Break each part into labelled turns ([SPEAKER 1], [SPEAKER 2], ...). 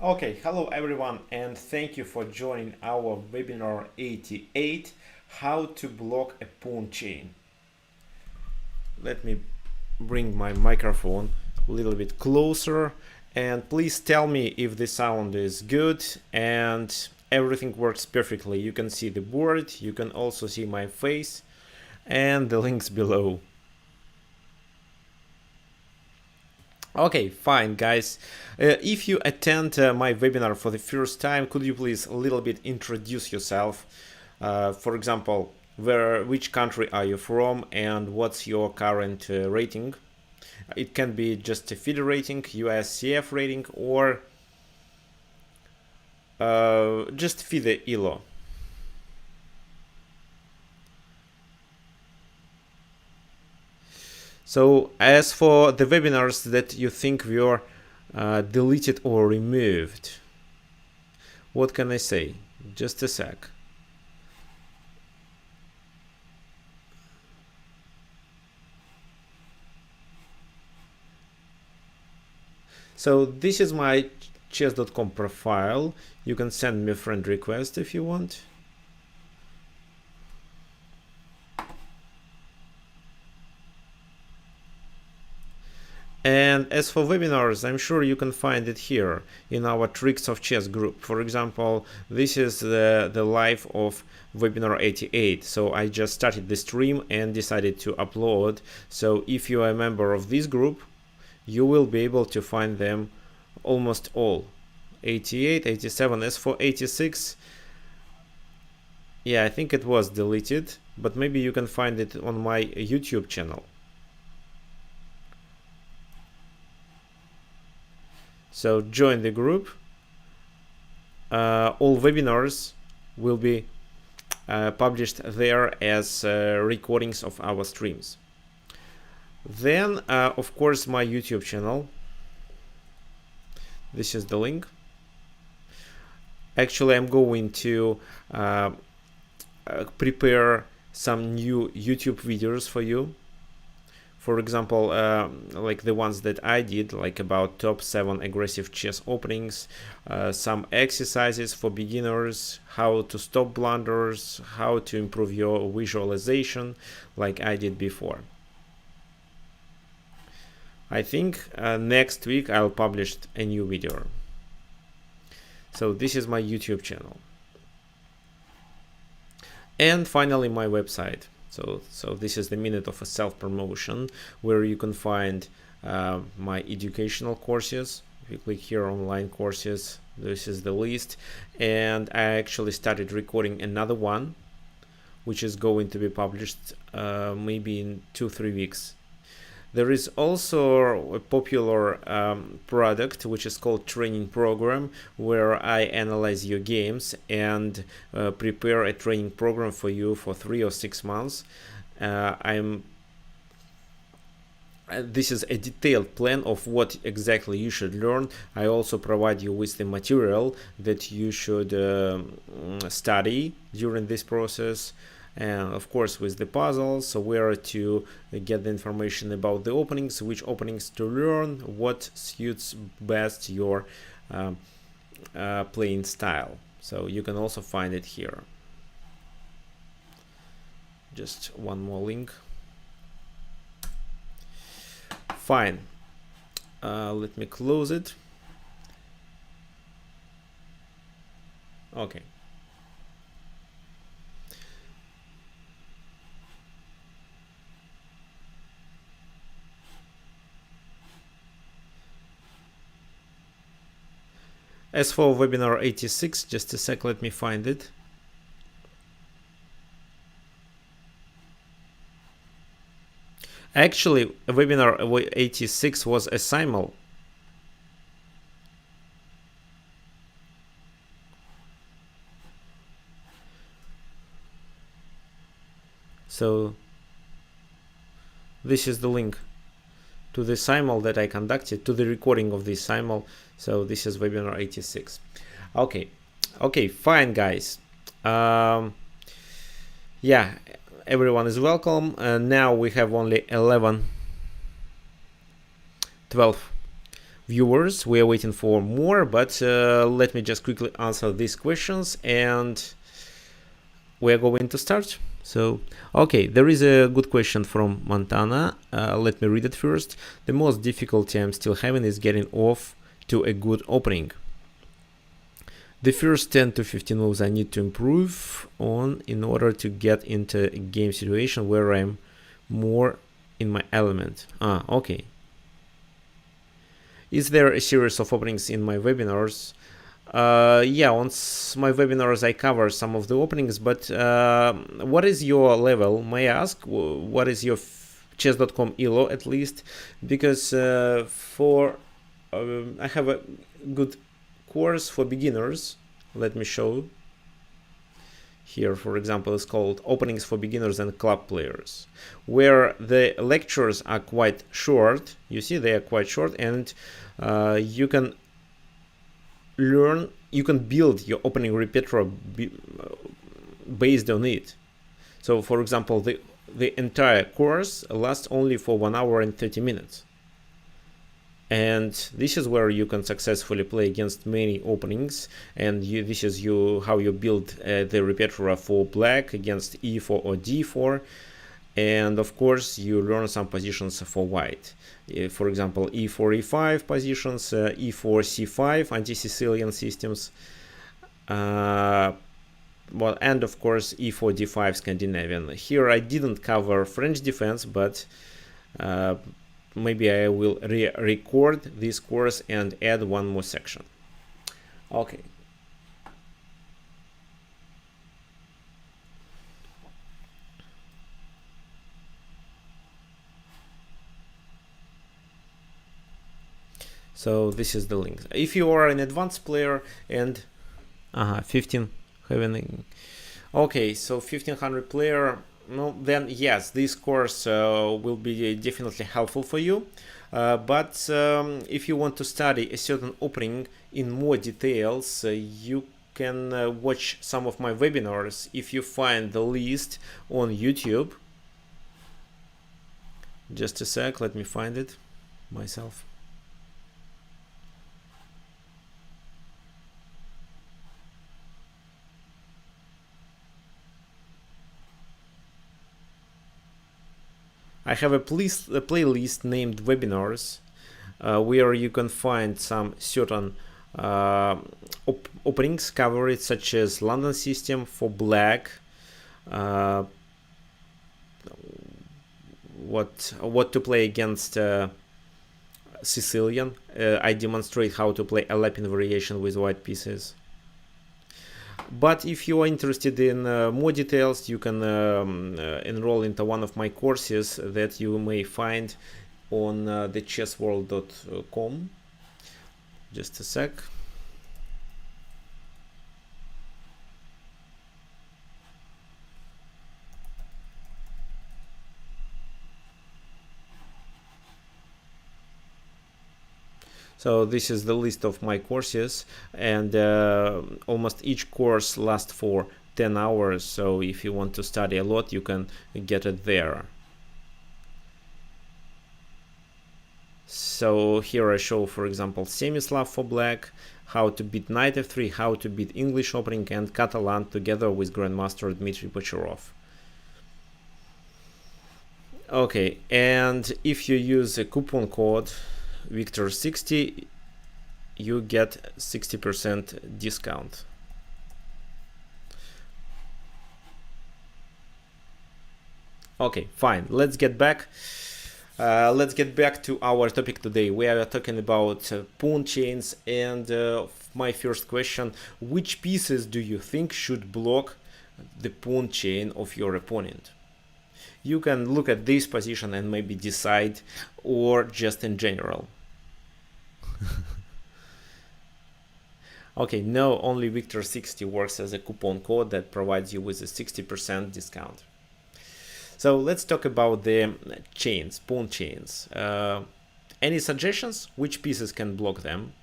[SPEAKER 1] Okay, hello everyone, and thank you for joining our webinar 88, how to block a pawn chain. Let me bring my microphone a little bit closer, and please tell me if the sound is good and everything works perfectly. You can see the board, you can also see my face and the links below. Okay, fine, guys. If you attend my webinar for the first time, could you please a little bit introduce yourself? For example, which country are you from, and what's your current rating? It can be just a FIDE rating, USCF rating, or just FIDE ELO. So as for the webinars that you think were deleted or removed, what can I say? Just a sec. So this is my chess.com profile. You can send me a friend request if you want. And as for webinars, I'm sure you can find it here in our Tricks of Chess group. For example, this is the live of webinar 88. So I just started the stream and decided to upload. So if you are a member of this group, you will be able to find them almost all. 88, 87. As for 86, yeah, I think it was deleted, but maybe you can find it on my YouTube channel. So join the group. All webinars will be published there as recordings of our streams. Then, of course, my YouTube channel. This is the link. Actually, I'm going to prepare some new YouTube videos for you. For example, like the ones that I did, like about top 7 aggressive chess openings, some exercises for beginners, how to stop blunders, how to improve your visualization, like I did before. I think next week I'll publish a new video. So this is my YouTube channel. And finally, my website. So this is the minute of a self-promotion, where you can find my educational courses. If you click here, online courses, this is the list. And I actually started recording another one, which is going to be published maybe in 2-3 weeks. There is also a popular product which is called training program, where I analyze your games and prepare a training program for you for 3 or 6 months. This is a detailed plan of what exactly you should learn. I also provide you with the material that you should study during this process. And of course with the puzzles, so where to get the information about the openings, which openings to learn, what suits best your playing style. So you can also find it here. Just one more link. Fine. Let me close it. Okay. As for webinar 86, just a sec, let me find it. Actually, webinar 86 was a simul. So this is the link to the simul that I conducted, to the recording of this simul. So this is webinar 86. Okay, fine, guys. Yeah, everyone is welcome. Now we have only 12 viewers. We are waiting for more, but let me just quickly answer these questions and we're going to start. So, okay, there is a good question from Montana. Let me read it first. The most difficulty I'm still having is getting off to a good opening. The first 10 to 15 moves I need to improve on in order to get into a game situation where I'm more in my element. Okay. Is there a series of openings in my webinars? Yeah, on my webinars I cover some of the openings, but what is your level? May I ask, what is your chess.com ELO at least? Because I have a good course for beginners. Let me show. Here, for example, is called Openings for Beginners and Club Players, where the lectures are quite short. You see, they are quite short, and you can learn, you can build your opening repertoire based on it. So, for example, the entire course lasts only for 1 hour and 30 minutes. And this is where you can successfully play against many openings, and this is how you build the repertoire for black against e4 or d4, and of course you learn some positions for white. For example, e4 e5 positions, e4 c5 anti-Sicilian systems, and of course e4 d5 Scandinavian. Here I didn't cover French defense, but maybe I will record this course and add one more section. Okay. So this is the link. If you are an advanced player and 15 having, okay, so 1500 player, no, then yes, this course will be definitely helpful for you. But if you want to study a certain opening in more details, you can watch some of my webinars if you find the list on YouTube. Just a sec, let me find it myself. I have a playlist named webinars where you can find some certain openings covered, such as London system for black, what to play against Sicilian. I demonstrate how to play a Lapin variation with white pieces. But if you are interested in more details, you can enroll into one of my courses that you may find on thechessworld.com. Just a sec. So this is the list of my courses, and almost each course lasts for 10 hours. So if you want to study a lot, you can get it there. So here I show, for example, Semislav for black, how to beat knight f3, how to beat English opening and Catalan together with Grandmaster Dmitry Bocharov. Okay, and if you use a coupon code Victor60, you get 60% discount. Okay, fine. Let's get back to our topic today. We are talking about pawn chains, and my first question: which pieces do you think should block the pawn chain of your opponent? You can look at this position and maybe decide, or just in general. Okay, no, only Victor60 works as a coupon code that provides you with a 60% discount. So let's talk about the chains, pawn chains. Any suggestions? Which pieces can block them?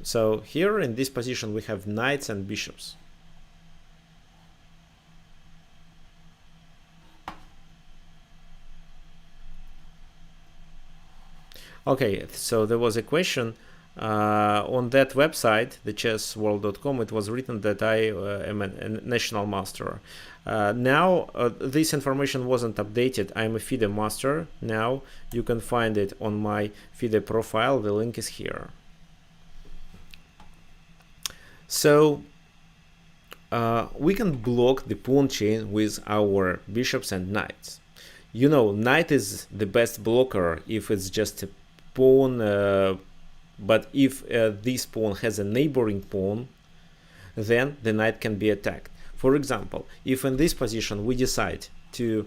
[SPEAKER 1] So here in this position we have knights and bishops. Okay, so there was a question on that website, the chessworld.com. It was written that I am a national master. Now this information wasn't updated. I'm a FIDE master. Now you can find it on my FIDE profile. The link is here. So we can block the pawn chain with our bishops and knights. You know, knight is the best blocker if it's just a pawn, but if this pawn has a neighboring pawn, then the knight can be attacked. For example, if in this position we decide to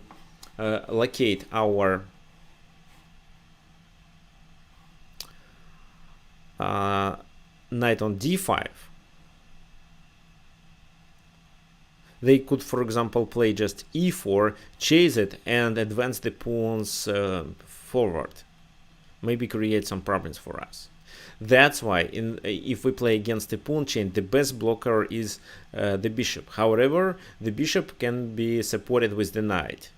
[SPEAKER 1] locate our knight on d5, they could, for example, play just e4, chase it, and advance the pawns forward. Maybe create some problems for us. That's why if we play against the pawn chain, the best blocker is the bishop. However, the bishop can be supported with the knight.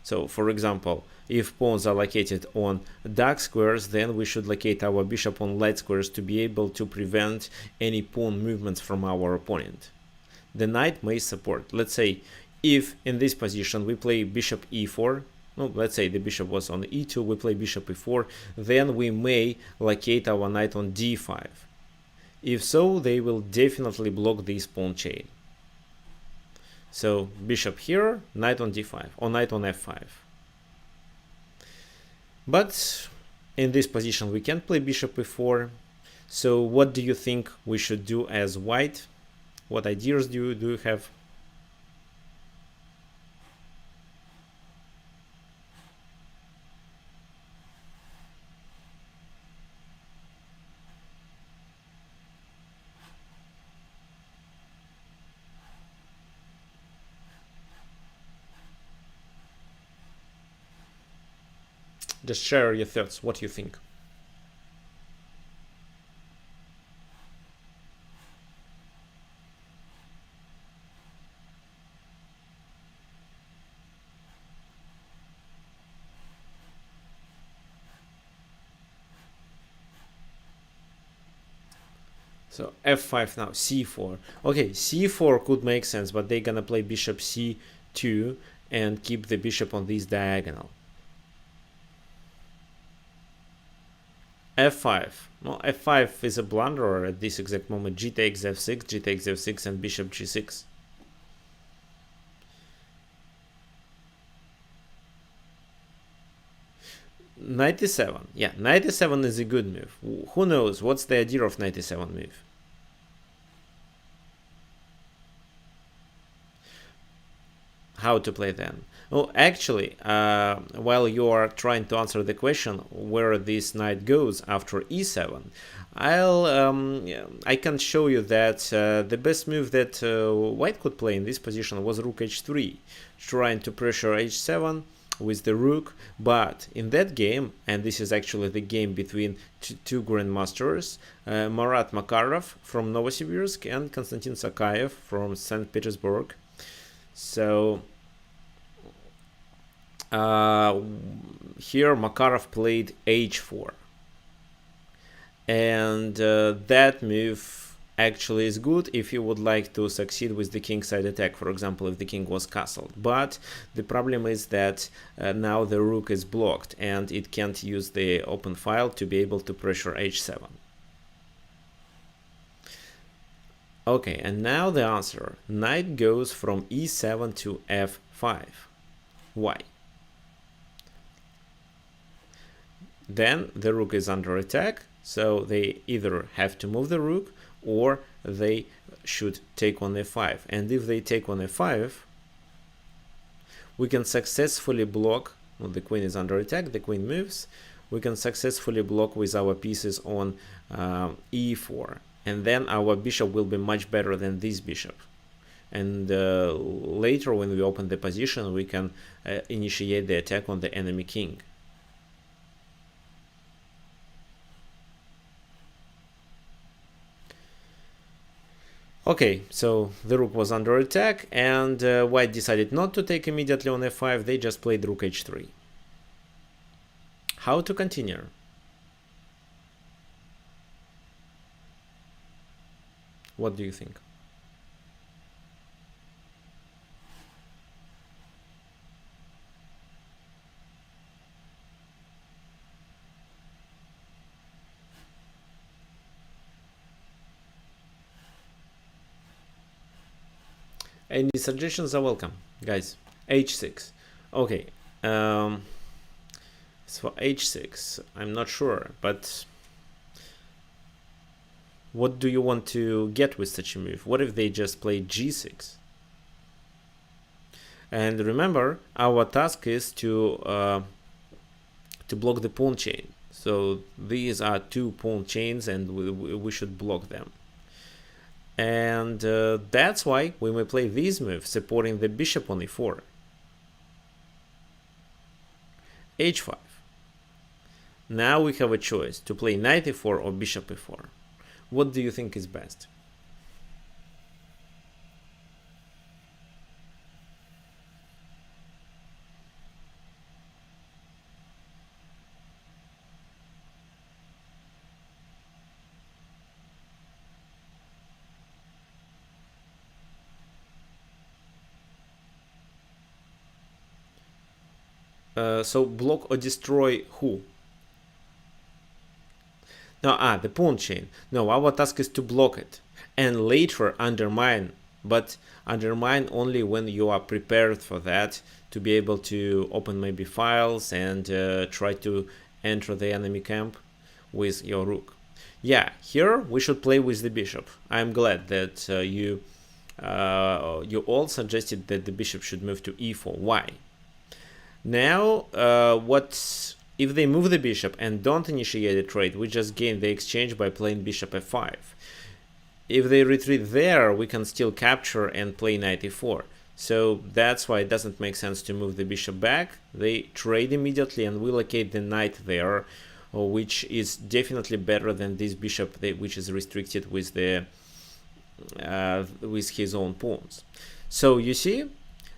[SPEAKER 1] So, for example, if pawns are located on dark squares, then we should locate our bishop on light squares to be able to prevent any pawn movements from our opponent. The knight may support. Let's say if in this position we play bishop e4, no, let's say the bishop was on e2, we play bishop e4, then we may locate our knight on d5. If so, they will definitely block this pawn chain. So bishop here, knight on d5, or knight on f5. But in this position we can't play bishop e4. So what do you think we should do as white? What ideas do you have? Just share your thoughts, what you think. So f5 now, c4. Okay, c4 could make sense, but they're gonna play bishop c2 and keep the bishop on this diagonal. f5. Well, f5 is a blunder at this exact moment. G takes f6, g takes f6, and bishop g6. Knight e7. Yeah, knight e7 is a good move. Who knows? What's the idea of knight e7 move? How to play then? Well, actually, while you are trying to answer the question where this knight goes after e7, I can show you that the best move that white could play in this position was rook h3, trying to pressure h7 with the rook. But in that game, and this is actually the game between two grandmasters, Marat Makarov from Novosibirsk and Konstantin Sakayev from St. Petersburg. So here Makarov played h4, and that move actually is good if you would like to succeed with the kingside attack, for example, if the king was castled. But the problem is that now the rook is blocked and it can't use the open file to be able to pressure h7. Okay, and now the answer. Knight goes from e7 to f5. Why? Then the rook is under attack, so they either have to move the rook or they should take on f5. And if they take on f5, we can successfully block. Well, the queen is under attack, the queen moves. We can successfully block with our pieces on e4. And then our bishop will be much better than this bishop. And later, when we open the position, we can initiate the attack on the enemy king. Okay, so the rook was under attack, and white decided not to take immediately on f5. They just played rook h3. How to continue? What do you think? Any suggestions are welcome, guys. h6. Okay. So h6, I'm not sure, but what do you want to get with such a move? What if they just play g6? And remember, our task is to block the pawn chain. So these are two pawn chains, and we should block them. And that's why we may play this move, supporting the bishop on e4. h5. Now we have a choice to play knight e4 or bishop e4. What do you think is best? So block or destroy who? No, the pawn chain. No, our task is to block it and later undermine, but undermine only when you are prepared for that, to be able to open maybe files and try to enter the enemy camp with your rook. Yeah, here we should play with the bishop. I'm glad that you all suggested that the bishop should move to e4. Why? Now, if they move the bishop and don't initiate a trade, we just gain the exchange by playing bishop f5. If they retreat there, we can still capture and play knight e4. So that's why it doesn't make sense to move the bishop back. They trade immediately and we locate the knight there, which is definitely better than this bishop, which is restricted with his own pawns. So you see,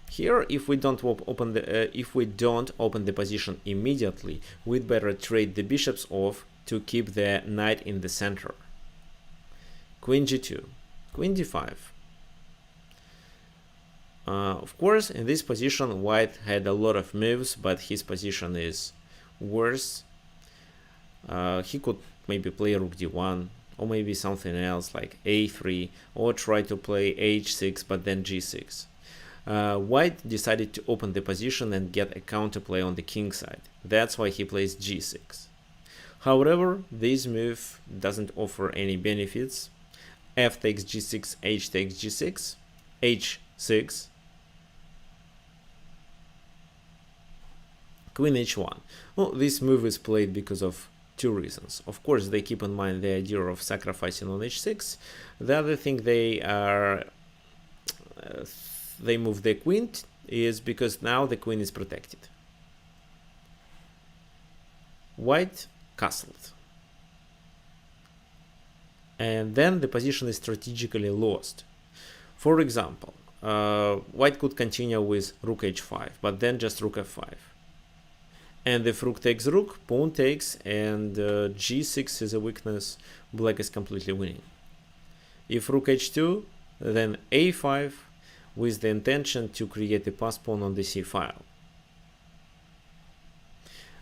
[SPEAKER 1] here, if we don't open the position immediately, we'd better trade the bishops off to keep the knight in the center. Queen g2, queen d5. Of course, in this position, white had a lot of moves, but his position is worse. He could maybe play rook d1, or maybe something else like a3, or try to play h6, but then g6. White decided to open the position and get a counterplay on the king side. That's why he plays g6. However, this move doesn't offer any benefits. F takes g6, h takes g6, h6, queen h1. Well, this move is played because of two reasons. Of course, they keep in mind the idea of sacrificing on h6. The other thing they move the queen is because now the queen is protected. White castled. And then the position is strategically lost. For example, white could continue with rook h5, but then just rook f5. And if rook takes rook, pawn takes, and g6 is a weakness, black is completely winning. If rook h2, then a5, with the intention to create a pass pawn on the c file.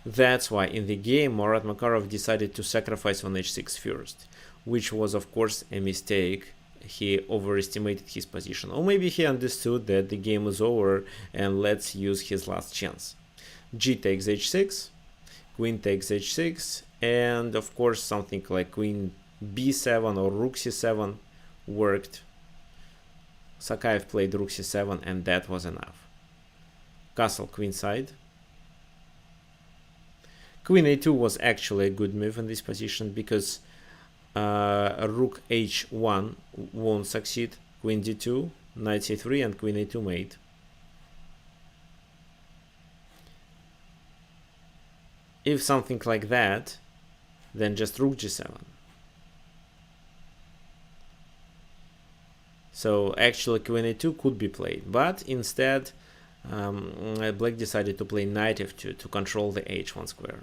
[SPEAKER 1] That's why in the game Marat Makarov decided to sacrifice on h6 first, which was of course a mistake. He overestimated his position, or maybe he understood that the game is over and let's use his last chance. G takes h6, queen takes h6, and of course something like queen b7 or rook c7 worked. Sakaev played rook c7 and that was enough. Castle queenside. Queen a2 was actually a good move in this position because rook h1 won't succeed. Queen d2, knight c3, and queen a2 mate. If something like that, then just rook g7. So actually queen e2 could be played, but instead black decided to play knight f2 to control the h1 square.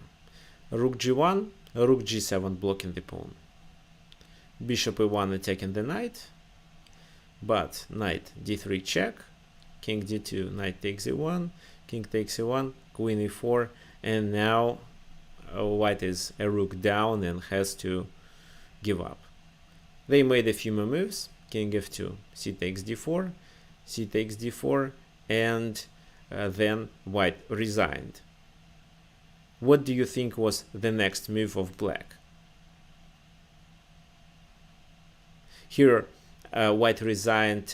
[SPEAKER 1] Rook g1, rook g7 blocking the pawn. Bishop e1 attacking the knight, but knight d3 check, king d2, knight takes e1, king takes e1, queen e4, and now white is a rook down and has to give up. They made a few more moves, king f2, c takes d4, c takes d4, and then white resigned. What do you think was the next move of black? Here white resigned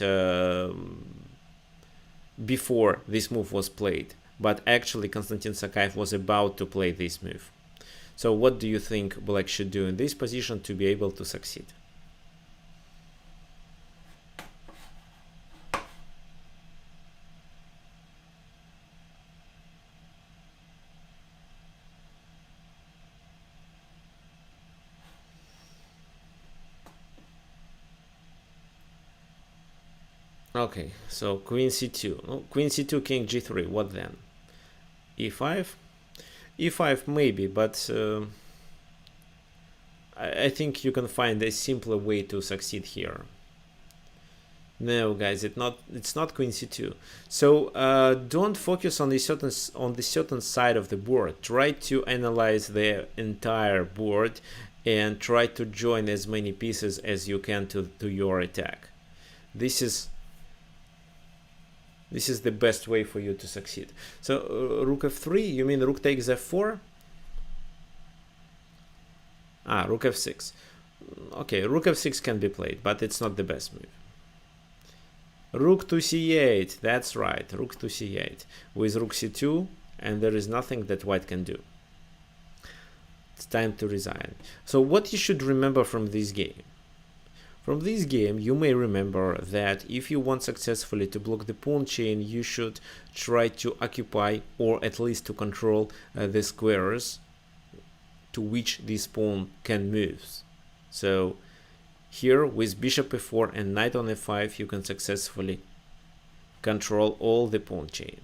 [SPEAKER 1] before this move was played, but actually Konstantin Sakaev was about to play this move. So what do you think black should do in this position to be able to succeed? Okay, so queen c2, queen c2, king g3, what then? e5? e5 maybe, but I think you can find a simpler way to succeed here. No, guys, it's not queen c2. So don't focus on the certain side of the board. Try to analyze the entire board and try to join as many pieces as you can to your attack. This is the best way for you to succeed. So rook f3, you mean rook takes f4? Rook f6. Okay, rook f6 can be played, but it's not the best move. Rook to c8, that's right, rook to c8 with rook c2, and there is nothing that white can do. It's time to resign. So what you should remember from this game? From this game, you may remember that if you want successfully to block the pawn chain, you should try to occupy or at least to control the squares to which this pawn can move. So here with bishop e4 and knight on f5, you can successfully control all the pawn chain.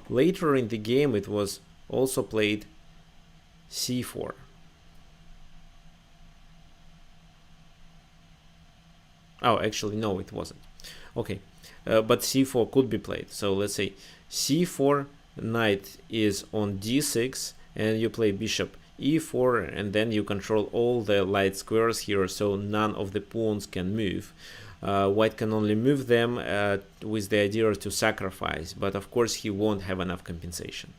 [SPEAKER 1] Later in the game, it was also played c4. Oh, actually, no, it wasn't. Okay, but c4 could be played. So let's say c4, knight is on d6, and you play bishop e4, and then you control all the light squares here, so none of the pawns can move. White can only move them with the idea to sacrifice, but of course he won't have enough compensation.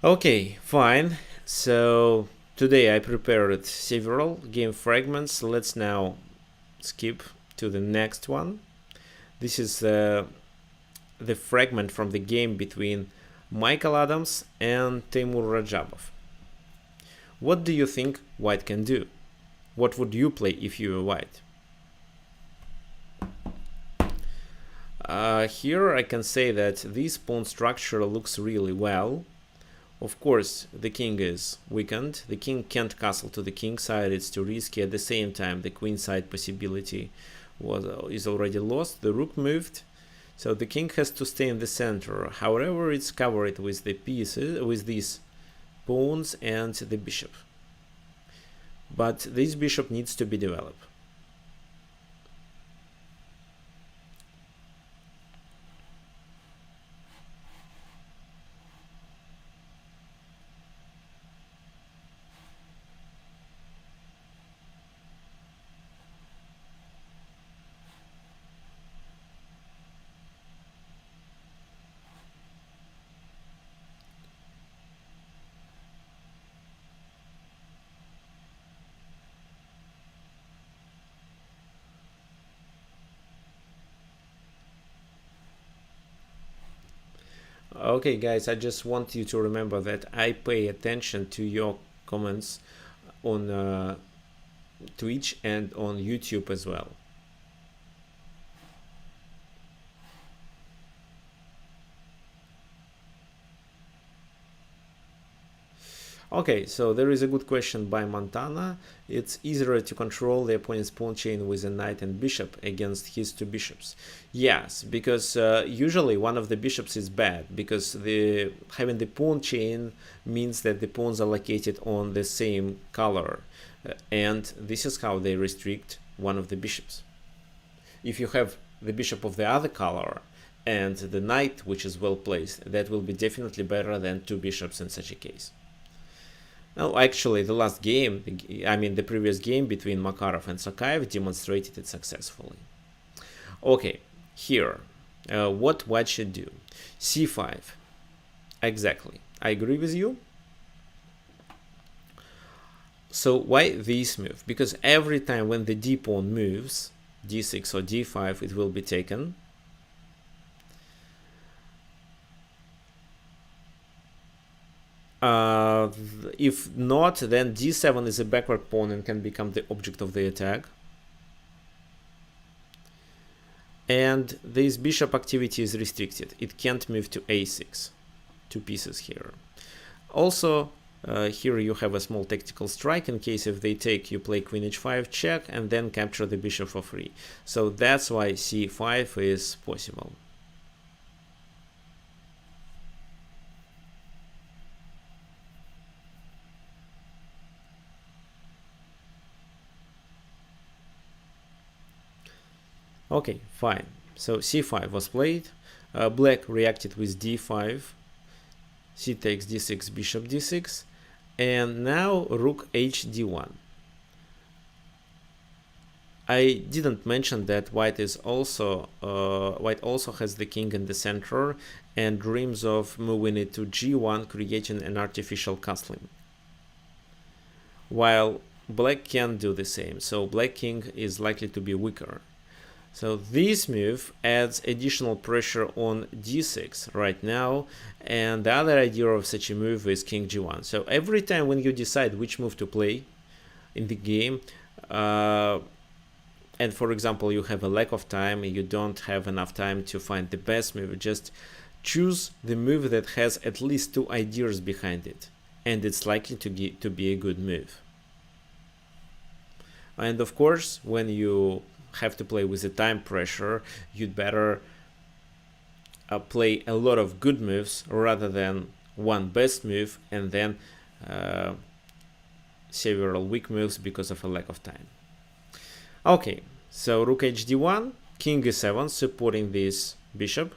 [SPEAKER 1] Okay, fine. So today I prepared several game fragments. Let's now skip to the next one. This is the fragment from the game between Michael Adams and Teimur Rajabov. What do you think white can do? What would you play if you were white? Here I can say that this pawn structure looks really well. Of course, the king is weakened. The king can't castle to the king side, it's too risky. At the same time, the queen side possibility is already lost. The rook moved, so the king has to stay in the center. However, it's covered with the pieces, with these pawns and the bishop. But this bishop needs to be developed. Okay, guys, I just want you to remember that I pay attention to your comments on Twitch and on YouTube as well. Okay, so there is a good question by Montana. It's easier to control the opponent's pawn chain with a knight and bishop against his two bishops. Yes, because usually one of the bishops is bad, because having the pawn chain means that the pawns are located on the same color, and this is how they restrict one of the bishops. If you have the bishop of the other color and the knight which is well placed, that will be definitely better than two bishops in such a case. Now, actually, the last game, the previous game between Makarov and Sakaev demonstrated it successfully. Okay, here, what white should do? c5. Exactly, I agree with you. So why this move? Because every time when the d pawn moves, d6 or d5, it will be taken. If not, then d7 is a backward pawn and can become the object of the attack. And this bishop activity is restricted. It can't move to a6. Two pieces here. Also, here you have a small tactical strike. In case if they take, you play queen h5 check and then capture the bishop for free. So that's why c5 is possible. Okay, fine. So c5 was played. Black reacted with d5. C takes d6, bishop d6, and now rook h d1. I didn't mention that white also has the king in the center and dreams of moving it to g1, creating an artificial castling. While black can do the same, so black king is likely to be weaker. So this move adds additional pressure on d6 right now, and the other idea of such a move is king g1. So every time when you decide which move to play in the game, and for example you have a lack of time, you don't have enough time to find the best move, just choose the move that has at least two ideas behind it, and it's likely to be a good move. And of course, when you have to play with the time pressure, you'd better play a lot of good moves rather than one best move and then several weak moves because of a lack of time. Okay, so rook h d1, king e7 supporting this bishop,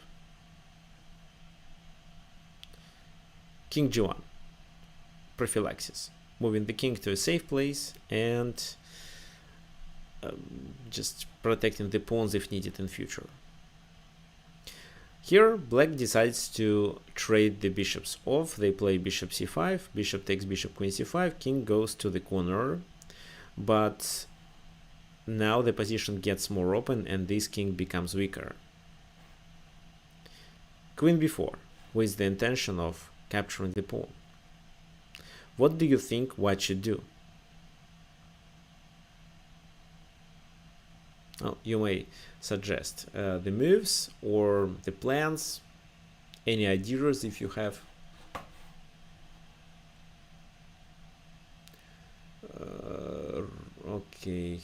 [SPEAKER 1] king g1, prophylaxis, moving the king to a safe place and just protecting the pawns if needed in future. Here black decides to trade the bishops off. They play bishop c5, bishop takes bishop queen c5, king goes to the corner, but now the position gets more open and this king becomes weaker. Queen b4 with the intention of capturing the pawn. What do you think white should do? Oh, you may suggest the moves or the plans, any ideas if you have. Okay.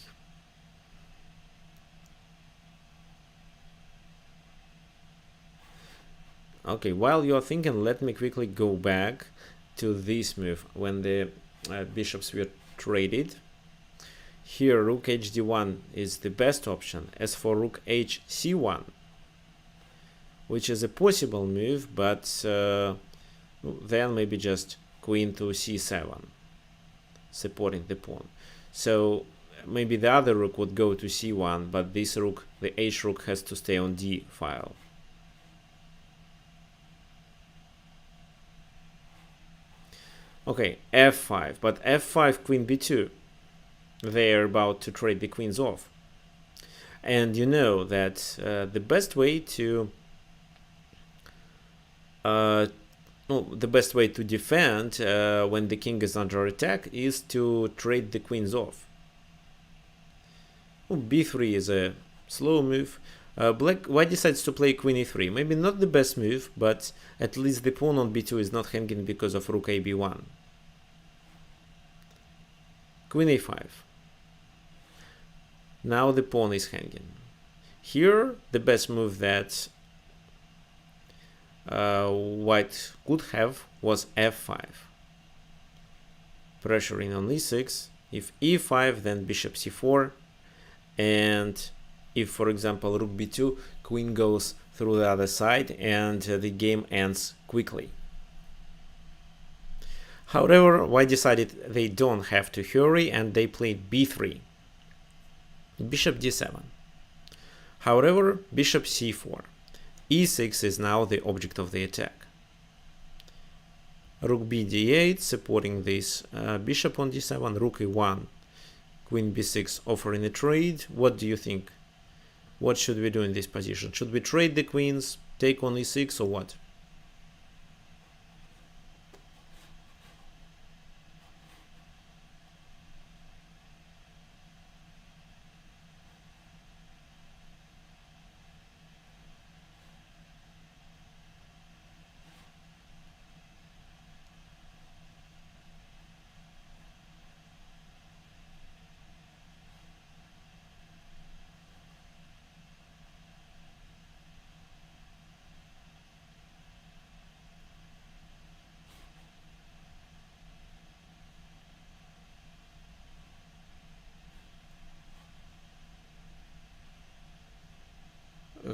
[SPEAKER 1] Okay, while you are thinking, let me quickly go back to this move when the bishops were traded. Here rook h d1 is the best option. As for rook h c1, which is a possible move, but then maybe just queen to c7, supporting the pawn. So maybe the other rook would go to c1, but this rook, the h rook, has to stay on d file. Okay, f5, but f5, queen b2. They're about to trade the queens off. And you know that the best way to defend when the king is under attack is to trade the queens off. b3 is a slow move. White decides to play queen e3. Maybe not the best move, but at least the pawn on b2 is not hanging because of rook a b1. queen a5. Now the pawn is hanging. Here, the best move that white could have was f5. Pressuring on e6. If e5, then bishop c4. And if, for example, rook b2, queen goes through the other side, and the game ends quickly. However, white decided they don't have to hurry, and they played b3. Bishop d7. However, bishop c4. e6 is now the object of the attack. Rook b d8, supporting this bishop on d7, rook e1, queen b6, offering a trade. What do you think? What should we do in this position? Should we trade the queens, take on e6, or what?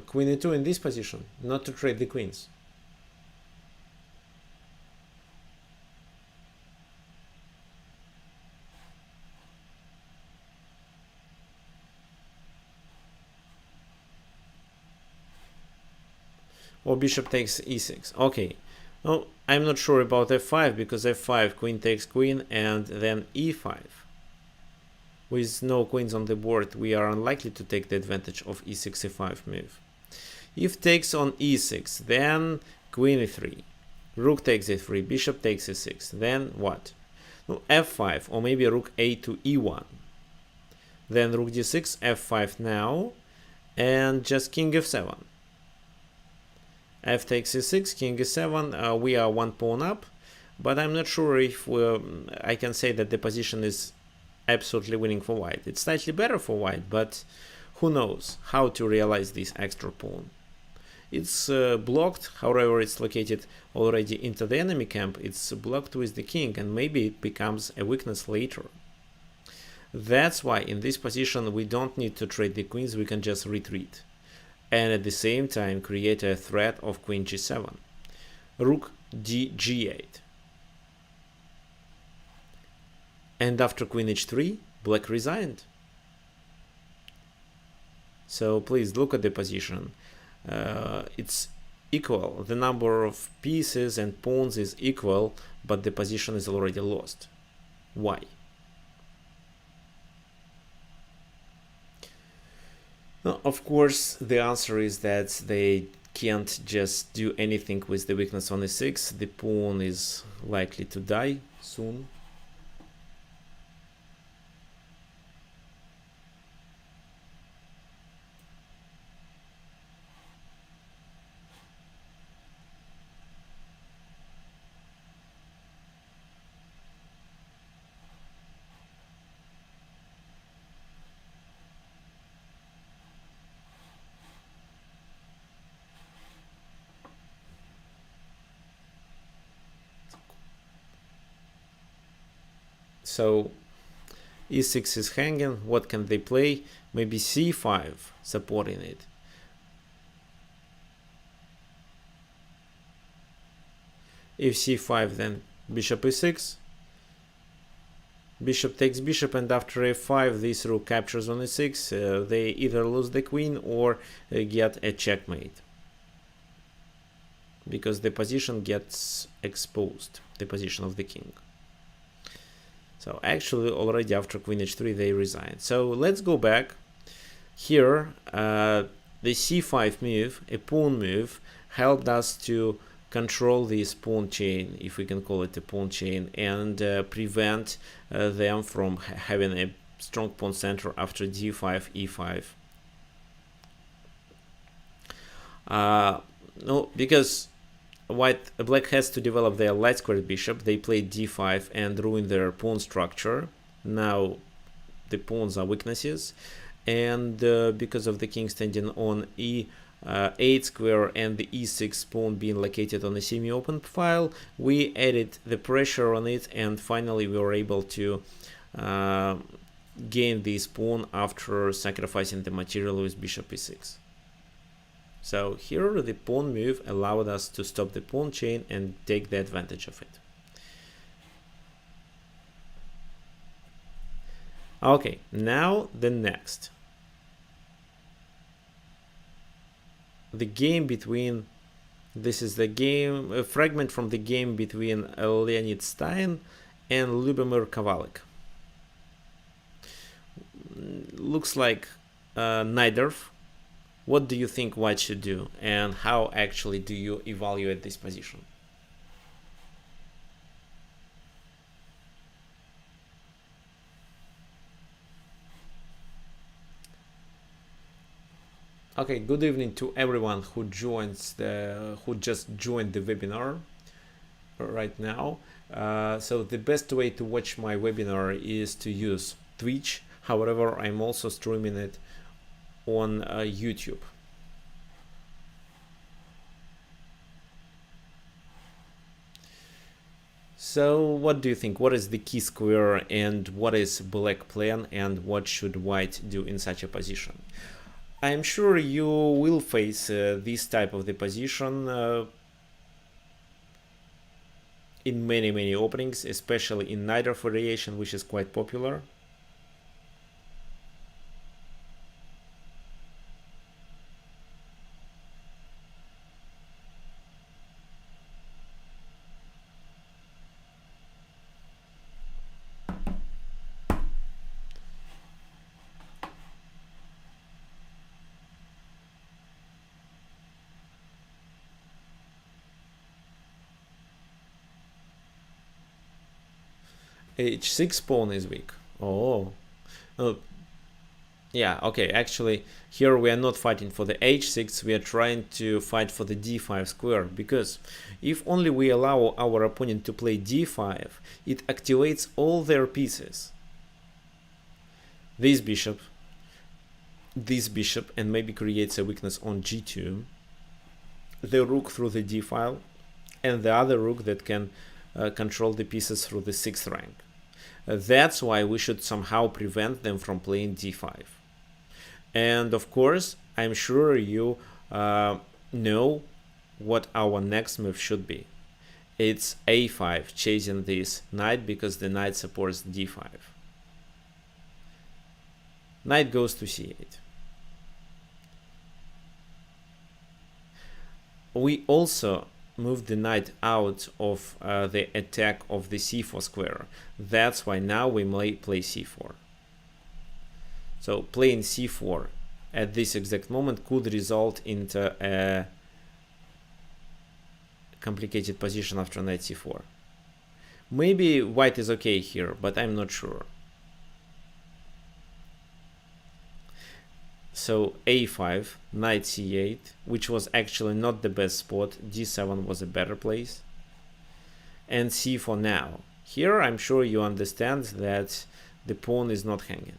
[SPEAKER 1] Queen e2 in this position, not to trade the queens. Or bishop takes e6. Okay. No, I'm not sure about f5, because f5, queen takes queen, and then e5. With no queens on the board, we are unlikely to take the advantage of e6, e5 move. If takes on e6, then queen e3. Rook takes e3, bishop takes e6. Then what? No, f5, or maybe rook a to e1. Then rook d6, f5 now, and just king f7. F takes e6, king e7. We are one pawn up, but I'm not sure if I can say that the position is absolutely winning for white. It's slightly better for white, but who knows how to realize this extra pawn. It's blocked, however, it's located already into the enemy camp. It's blocked with the king, and maybe it becomes a weakness later. That's why in this position we don't need to trade the queens, we can just retreat. And at the same time create a threat of queen g7. Rook g8. And after queen h3, black resigned. So please look at the position. It's equal. The number of pieces and pawns is equal, but the position is already lost. Why? Now, of course, the answer is that they can't just do anything with the weakness on e6. The pawn is likely to die soon. So e6 is hanging. What can they play? Maybe c5, supporting it. If c5, then bishop e6. Bishop takes bishop, and after f5, this rook captures on e6. They either lose the queen or get a checkmate, because the position gets exposed, the position of the king. So actually already after queen h3 they resign. So let's go back. Here the c5 move, a pawn move, helped us to control this pawn chain, if we can call it a pawn chain, and prevent them from having a strong pawn center after d5, e5. No, because black has to develop their light squared bishop. They played d5 and ruined their pawn structure. Now the pawns are weaknesses, and because of the king standing on e8 square and the e6 pawn being located on a semi-open file, we added the pressure on it, and finally we were able to gain this pawn after sacrificing the material with bishop e6. So here the pawn move allowed us to stop the pawn chain and take the advantage of it. Okay, now the next. The game between, this is the game, a fragment from the game between Leonid Stein and Lubomir Kovalik. Looks like neither. What do you think white should do, and how actually do you evaluate this position? Okay, good evening to everyone who just joined the webinar right now. So the best way to watch my webinar is to use Twitch. However, I'm also streaming it on YouTube. So what do you think? What is the key square, and what is black plan, and what should white do in such a position? I'm sure you will face this type of the position in many openings, especially in neither variation, which is quite popular. H6 pawn is weak. Oh. Yeah, okay, actually here we are not fighting for the h6, we are trying to fight for the d5 square, because if only we allow our opponent to play d5, it activates all their pieces. This bishop, and maybe creates a weakness on g2, the rook through the d file, and the other rook that can control the pieces through the 6th rank. That's why we should somehow prevent them from playing d5. And of course, I'm sure you know what our next move should be. It's a5, chasing this knight, because the knight supports d5. Knight goes to c8. We also move the knight out of the attack of the c4 square. That's why now we may play c4. So playing c4 at this exact moment could result into a complicated position after knight c4. Maybe white is okay here, but I'm not sure. So a5, knight c8, which was actually not the best spot. d7 was a better place. And c4 now. Here I'm sure you understand that the pawn is not hanging.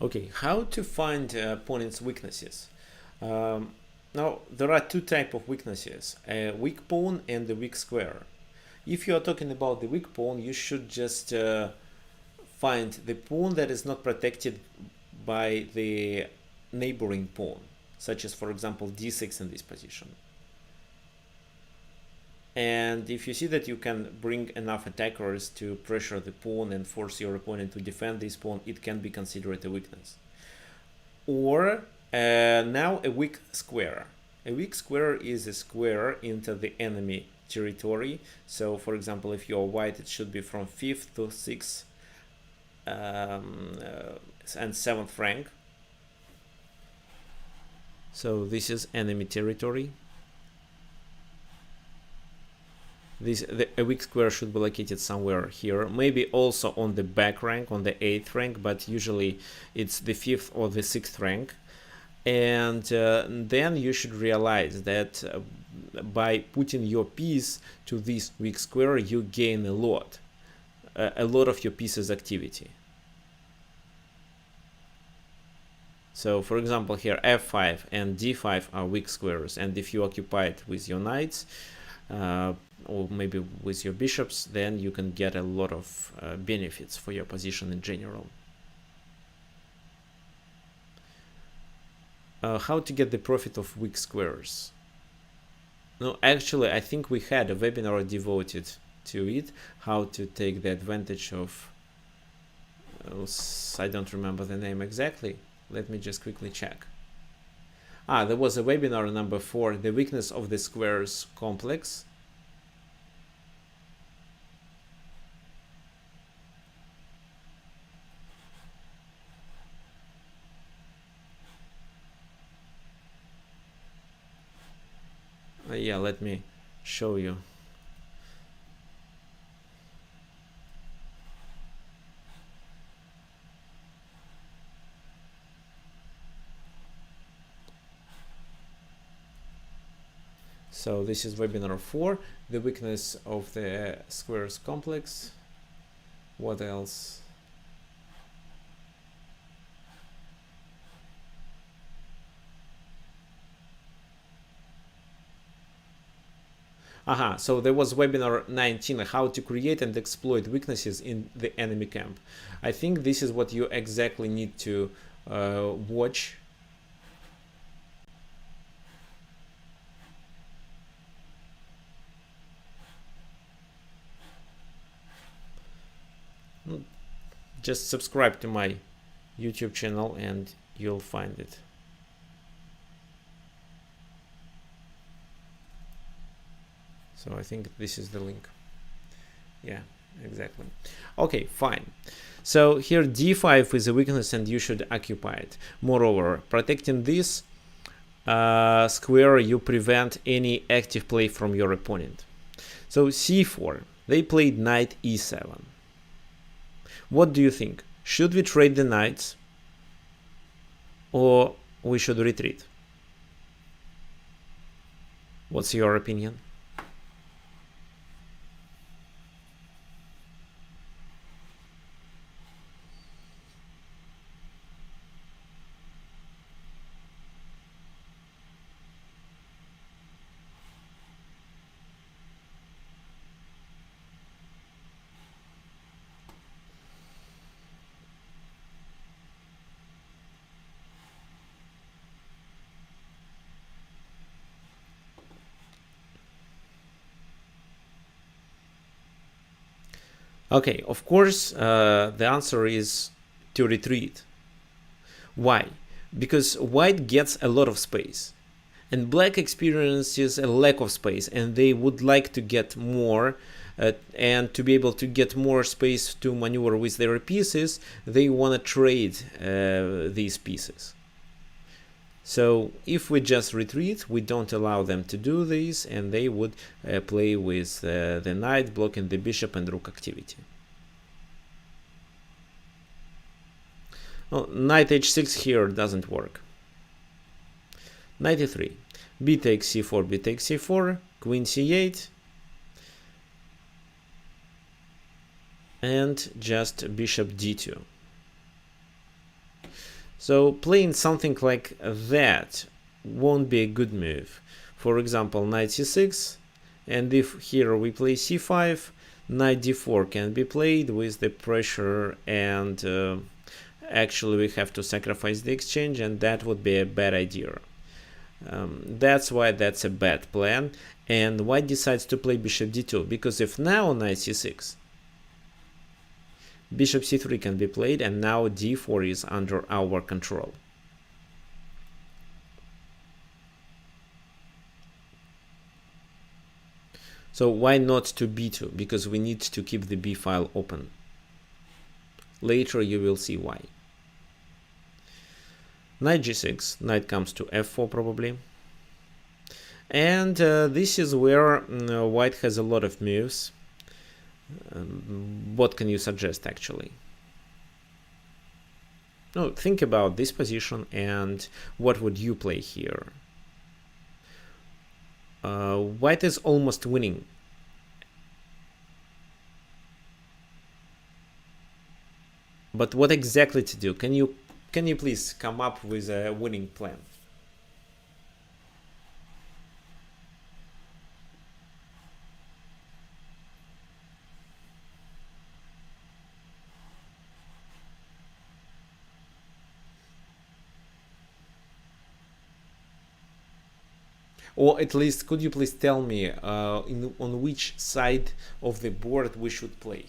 [SPEAKER 1] Okay, how to find opponent's weaknesses? Now, there are two types of weaknesses, a weak pawn and a weak square. If you are talking about the weak pawn, you should just find the pawn that is not protected by the neighboring pawn, such as, for example, d6 in this position. And if you see that you can bring enough attackers to pressure the pawn and force your opponent to defend this pawn, it can be considered a weakness. Or now a weak square. A weak square is a square into the enemy territory. So for example, if you're white, it should be from 5th to 6th and 7th rank. So this is enemy territory. a weak square should be located somewhere here, maybe also on the back rank, on the 8th rank, but usually it's the 5th or the 6th rank. And then you should realize that by putting your piece to this weak square, you gain a lot of your piece's activity. So for example, here f5 and d5 are weak squares, and if you occupy it with your knights or maybe with your bishops, then you can get a lot of benefits for your position in general. How to get the profit of weak squares? No, actually, I think we had a webinar devoted to it, how to take the advantage of, I don't remember the name exactly. Let me just quickly check. There was a webinar number 4, the weakness of the squares complex. Yeah, let me show you. So this is webinar 4, the weakness of the squares complex. What else? So there was webinar 19, how to create and exploit weaknesses in the enemy camp. I think this is what you exactly need to watch. Just subscribe to my YouTube channel and you'll find it. So I think this is the link. Yeah, exactly. Okay, fine. So here d5 is a weakness and you should occupy it. Moreover, protecting this square, you prevent any active play from your opponent. So c4, they played knight e7. What do you think? Should we trade the knights or we should retreat? What's your opinion? Okay, of course, the answer is to retreat. Why? Because white gets a lot of space and black experiences a lack of space, and they would like to get more and to be able to get more space to maneuver with their pieces, they want to trade these pieces. So if we just retreat, we don't allow them to do this, and they would play with the knight, blocking the bishop and rook activity. Oh, knight h6 here doesn't work. Knight e3, b takes c4, b takes c4, queen c8, and just bishop d2. So playing something like that won't be a good move. For example, knight c6, and if here we play c5, knight d4 can be played with the pressure, and actually we have to sacrifice the exchange, and that would be a bad idea. That's why that's a bad plan. And white decides to play bishop d2, because if now knight c6, bishop c3 can be played, and now d4 is under our control. So why not to b2? Because we need to keep the b file open. Later you will see why. Knight g6, knight comes to f4 probably. And this is where white has a lot of moves. What can you suggest actually? No, think about this position and what would you play here? White is almost winning. But what exactly to do? Can you please come up with a winning plan? Or at least, could you please tell me on which side of the board we should play?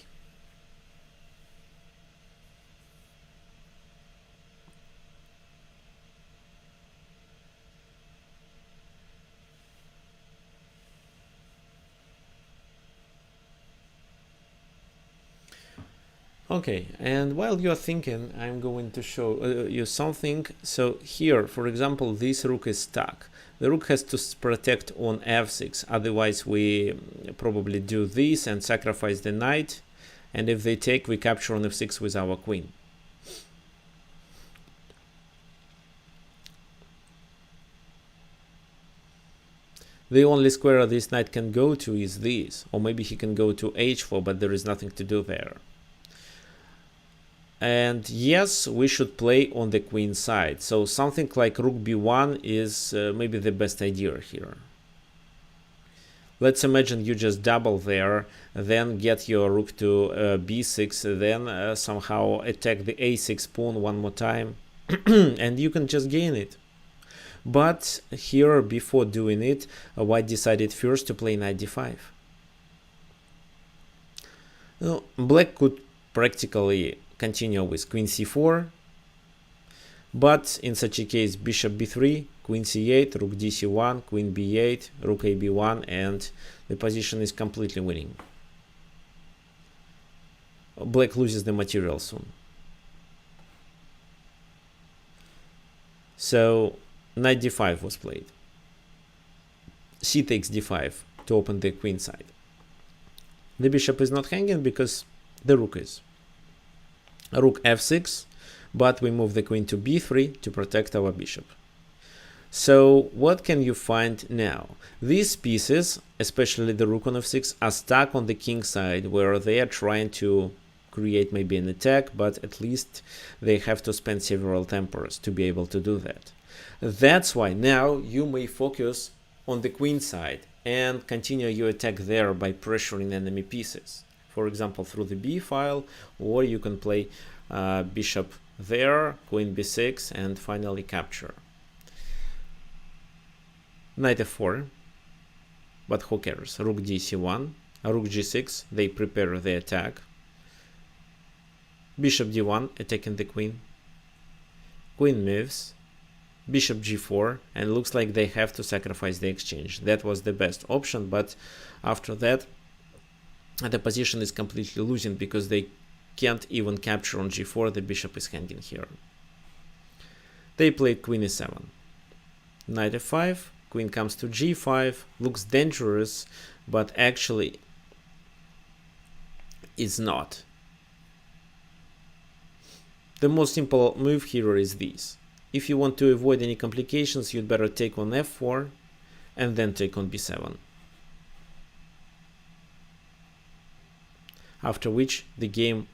[SPEAKER 1] Okay, and while you're thinking, I'm going to show you something. So here, for example, this rook is stuck. The rook has to protect on f6, otherwise we probably do this and sacrifice the knight, and if they take, we capture on f6 with our queen. The only square this knight can go to is this, or maybe he can go to h4, but there is nothing to do there. And yes, we should play on the queen side. So something like rook b1 is maybe the best idea here. Let's imagine you just double there, then get your rook to b6, then somehow attack the a6 pawn one more time, and you can just gain it. But here, before doing it, white decided first to play knight d5. Now, black could practically continue with queen c4, but in such a case bishop b3, queen c8, rook dc1, queen b8, rook ab1, and the position is completely winning. Black loses the material soon. So knight d5 was played. C takes d5 to open the queen side. The bishop is not hanging because the rook is. Rook f6, but we move the queen to b3 to protect our bishop. So what can you find now? These pieces, especially the rook on f6, are stuck on the king side, where they are trying to create maybe an attack, but at least they have to spend several tempers to be able to do that. That's why now you may focus on the queen side and continue your attack there by pressuring enemy pieces. For example, through the b file, or you can play bishop there, queen b6, and finally capture. Knight f4, but who cares? Rook dc1, rook g6, they prepare the attack. Bishop d1, attacking the queen. Queen moves. Bishop g4, and looks like they have to sacrifice the exchange. That was the best option, but after that, the position is completely losing because they can't even capture on g4. The bishop is hanging here. They played queen e7. Knight f5, queen comes to g5, looks dangerous, but actually is not. The most simple move here is this. If you want to avoid any complications, you'd better take on f4 and then take on b7. After which the game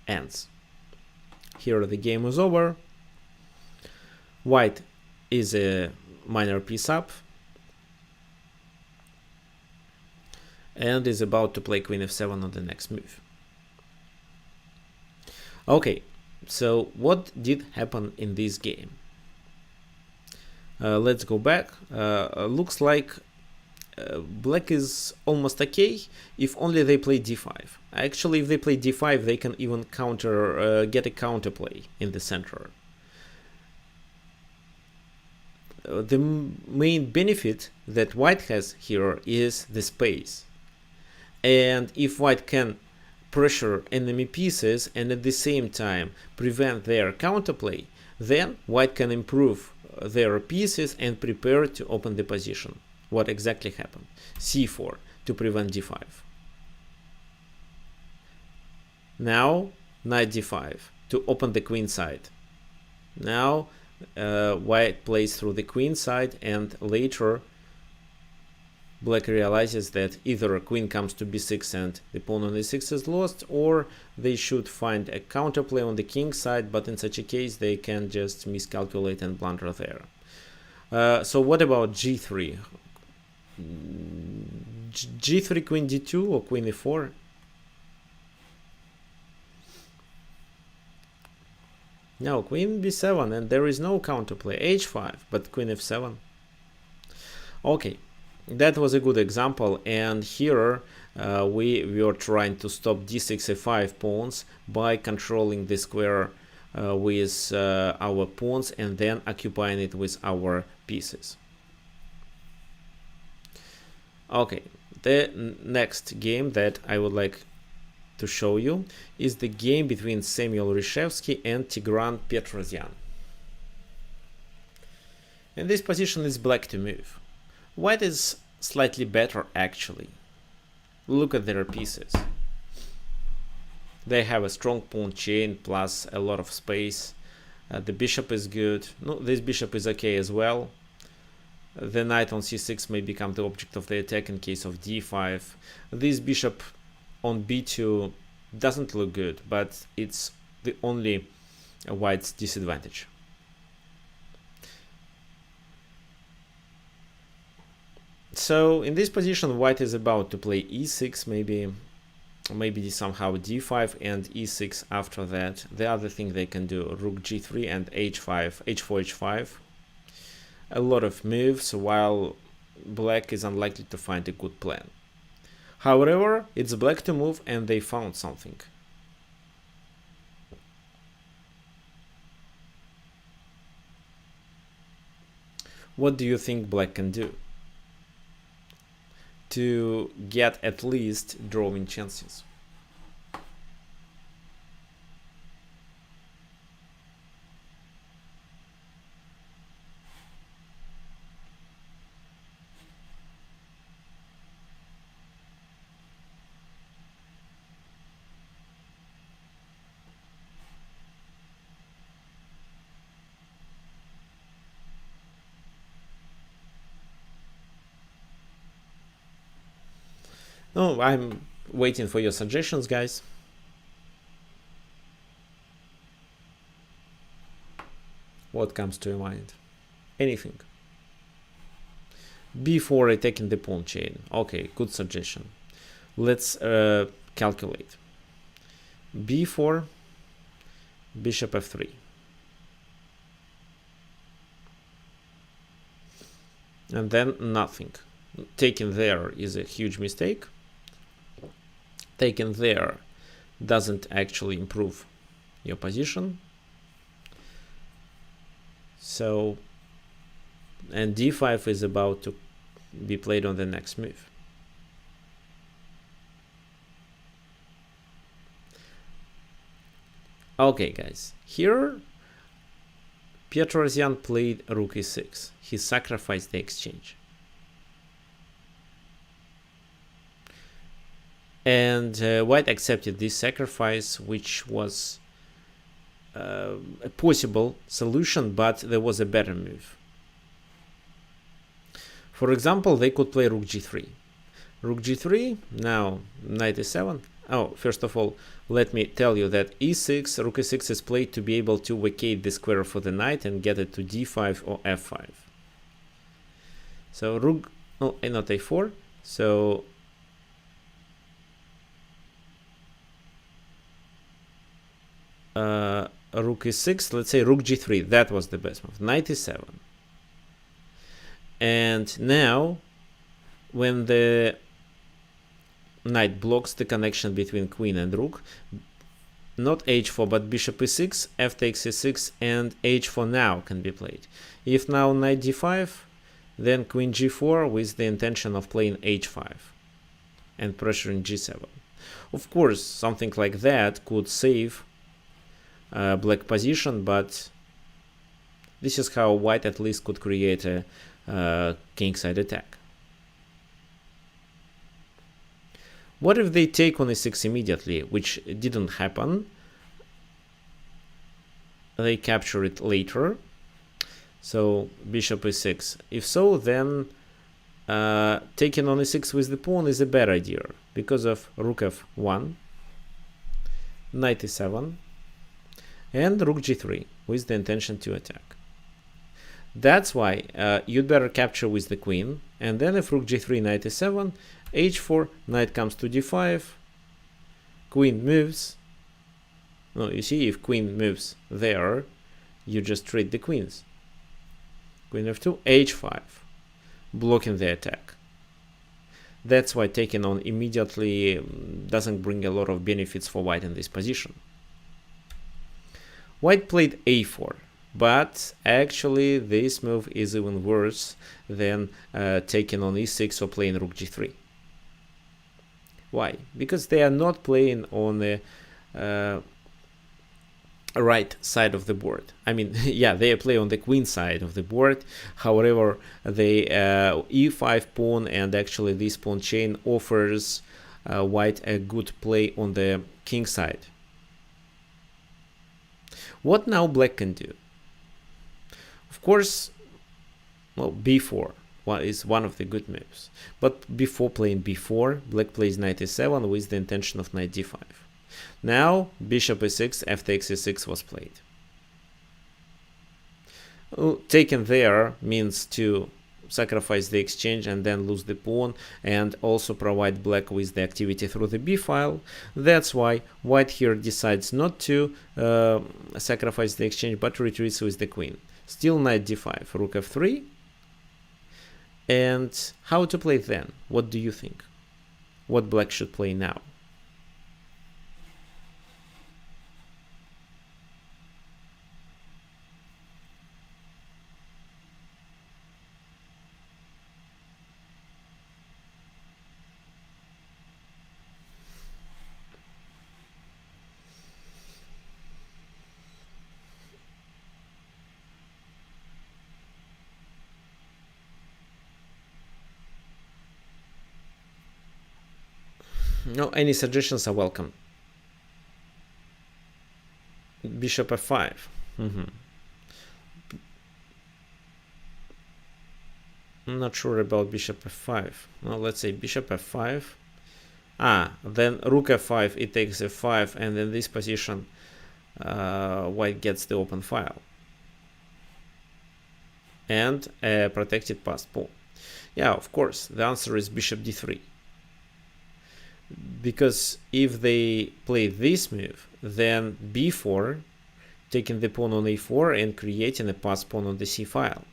[SPEAKER 1] ends. Here the game is over. White is a minor piece up and is about to play queen f7 on the next move. Okay, so what did happen in this game? Let's go back. Looks like black is almost okay if only they play d5. Actually, if they play d5, they can even get a counterplay in the center. The main benefit that white has here is the space. And if white can pressure enemy pieces and at the same time prevent their counterplay, then white can improve their pieces and prepare to open the position. What exactly happened? c4 to prevent d5. Now knight d5 to open the queen side. Now white plays through the queen side, and later black realizes that either a queen comes to b6 and the pawn on e6 is lost, or they should find a counterplay on the king side, but in such a case they can just miscalculate and blunder there. So what about g3? g3 queen d2 or queen e4? No, queen b7, and there is no counterplay. h5, but queen f7. Okay, that was a good example, and here we were trying to stop d6 e5 pawns by controlling the square with our pawns and then occupying it with our pieces. Okay, the next game that I would like to show you is the game between Samuel Reshevsky and Tigran Petrosyan. In this position is black to move. White is slightly better actually. Look at their pieces. They have a strong pawn chain plus a lot of space. The bishop is good. No, this bishop is okay as well. The knight on c6 may become the object of the attack in case of d5. This bishop on b2 doesn't look good, but it's the only white's disadvantage. So in this position white is about to play e6, maybe somehow d5 and e6 after that. The other thing they can do, rook g3 and h5, h4, h5. A lot of moves, while black is unlikely to find a good plan. However, it's black to move, and they found something. What do you think black can do to get at least drawing chances? No, I'm waiting for your suggestions, guys. What comes to your mind? Anything? b4 attacking the pawn chain. Okay, good suggestion. Let's calculate. b4, bishop f3. And then nothing. Taking there is a huge mistake. Taken there doesn't actually improve your position. So, and d5 is about to be played on the next move. Okay, guys, here Petrosyan played rook e6. He sacrificed the exchange. And white accepted this sacrifice, which was a possible solution, but there was a better move. For example, they could play rook g3. Rook g3, now knight e7. Oh, first of all, let me tell you that e6, rook e6 is played to be able to vacate the square for the knight and get it to d5 or f5. So rook, no, not a4. So rook e6, let's say rook g3, that was the best move. Knight e7. And now, when the knight blocks the connection between queen and rook, not h4 but bishop e6, f takes e6, and h4 now can be played. If now knight d5, then queen g4 with the intention of playing h5 and pressuring g7. Of course, something like that could save black position, but This is how white at least could create a kingside attack. What if they take on e6 immediately, which didn't happen? They capture it later. So bishop e6. If so, then taking on e6 with the pawn is a bad idea because of rook f1, knight e7, and rook g3 with the intention to attack. That's why you'd better capture with the queen, and then if rook g3, knight e7, h4, knight comes to d5, queen moves. No, you see, if queen moves there, you just trade the queens. Queen f2, h5, blocking the attack. That's why taking on immediately doesn't bring a lot of benefits for white in this position. White played a4, but actually this move is even worse than taking on e6 or playing rook g3. Why? Because they are not playing on the right side of the board. I mean, yeah, they play on the queen side of the board. However, the e5 pawn and actually this pawn chain offers white a good play on the king side. What now black can do? Of course, well, b4 is one of the good moves. But before playing b4, black plays knight e7 with the intention of knight d5. Now bishop e6, f takes e6 was played. Taken there means to sacrifice the exchange and then lose the pawn, and also provide black with the activity through the b file. That's why white here decides not to sacrifice the exchange but retreats with the queen. Still knight d5, rook f3. And how to play then? What do you think? What black should play now? No, any suggestions are welcome. Bishop f5. I'm not sure about bishop f5. Well, let's say bishop f5. Then rook f5, it takes f5, and in this position white gets the open file and a protected passed pawn. Yeah, of course, the answer is bishop d3. Because if they play this move, then b4, taking the pawn on a4 and creating a passed pawn on the c file.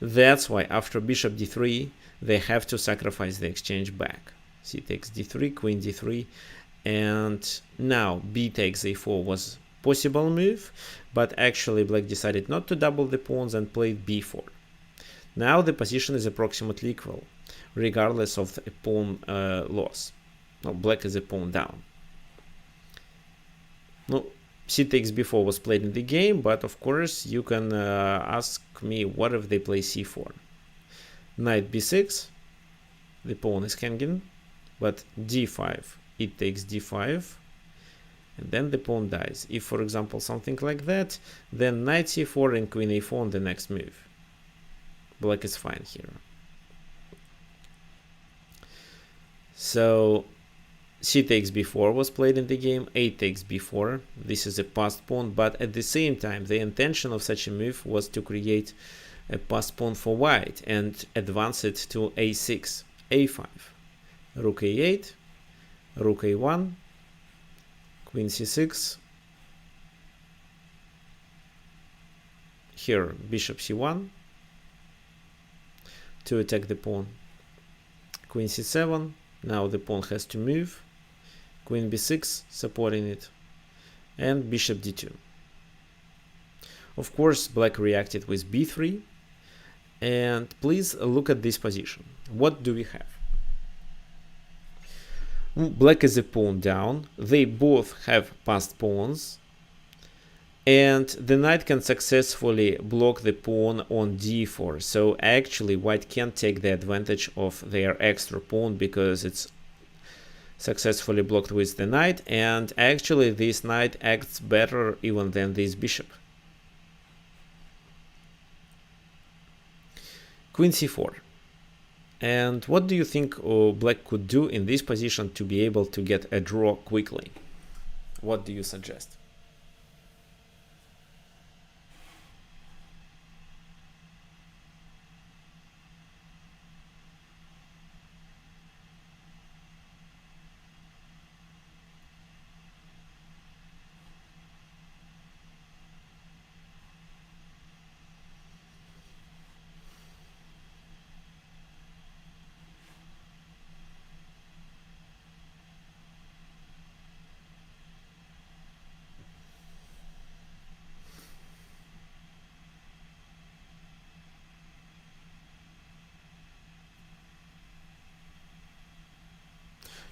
[SPEAKER 1] That's why after bishop d3, they have to sacrifice the exchange back. C takes d3, queen d3, and now b takes a4 was possible move, but actually black decided not to double the pawns and played b4. Now the position is approximately equal, regardless of the pawn loss. No, black is a pawn down. No, c takes b4 was played in the game, but of course you can ask me what if they play c4. Knight b6, the pawn is hanging, but d5, it takes d5, and then the pawn dies. If, for example, something like that, then knight c4 and queen a4 on the next move. Black is fine here. So c takes b4 was played in the game, a takes b4. This is a passed pawn, but at the same time, the intention of such a move was to create a passed pawn for white and advance it to a6, a5, rook a8, rook a1, queen c6. Here, bishop c1 to attack the pawn. Queen c7. Now the pawn has to move. Queen b6 supporting it, and bishop d2. Of course, black reacted with b3, and please look at this position. What do we have? Black is a pawn down. They both have passed pawns, and the knight can successfully block the pawn on d4. So actually white can't take the advantage of their extra pawn because it's successfully blocked with the knight, and actually this knight acts better even than this bishop. Queen c4. And what do you think black could do in this position to be able to get a draw quickly? What do you suggest?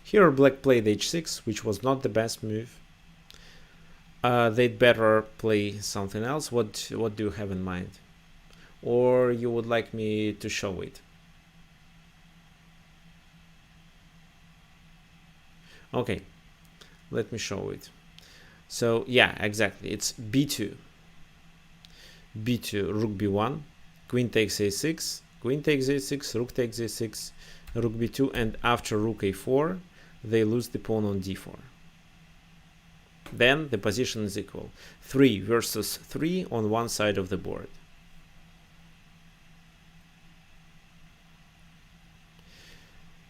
[SPEAKER 1] Here black played h6, which was not the best move. They'd better play something else. What do you have in mind? Or you would like me to show it? Okay, let me show it. So yeah, exactly, it's b2, rook b1, queen takes a6, queen takes a6, rook takes a6, rook b2, and after rook a4 they lose the pawn on d4. Then the position is equal, 3 versus 3 on one side of the board.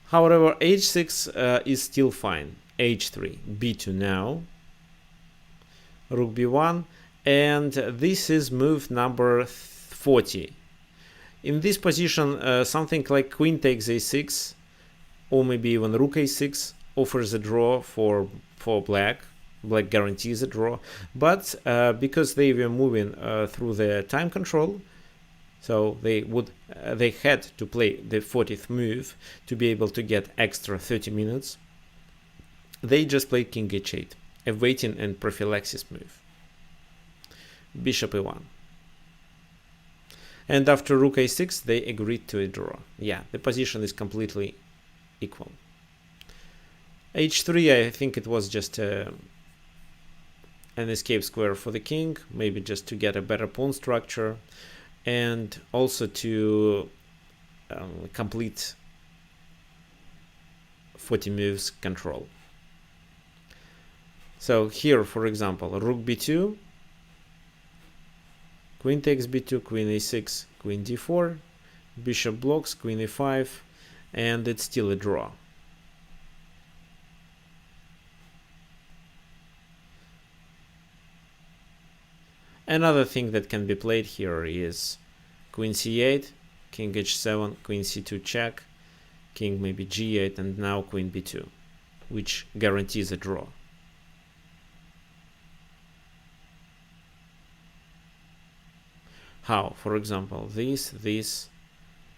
[SPEAKER 1] However, h6 is still fine. h3, b2 now, rook b1, and this is move number 40. In this position, something like queen takes a6, or maybe even rook a6 offers a draw for black. Black guarantees a draw, but because they were moving through the time control, so they had to play the 40th move to be able to get extra 30 minutes. They just played king h8, a waiting and prophylaxis move. Bishop e1. And after rook a6, they agreed to a draw. Yeah, the position is completely equal. h3, I think it was just an escape square for the king, maybe just to get a better pawn structure, and also to complete 40 moves control. So here, for example, rook b2, queen takes b2, queen a6, queen d4, bishop blocks, queen a5, and it's still a draw. Another thing that can be played here is queen c8, king h7, queen c2 check, king maybe g8, and now queen b2, which guarantees a draw. How? For example, this,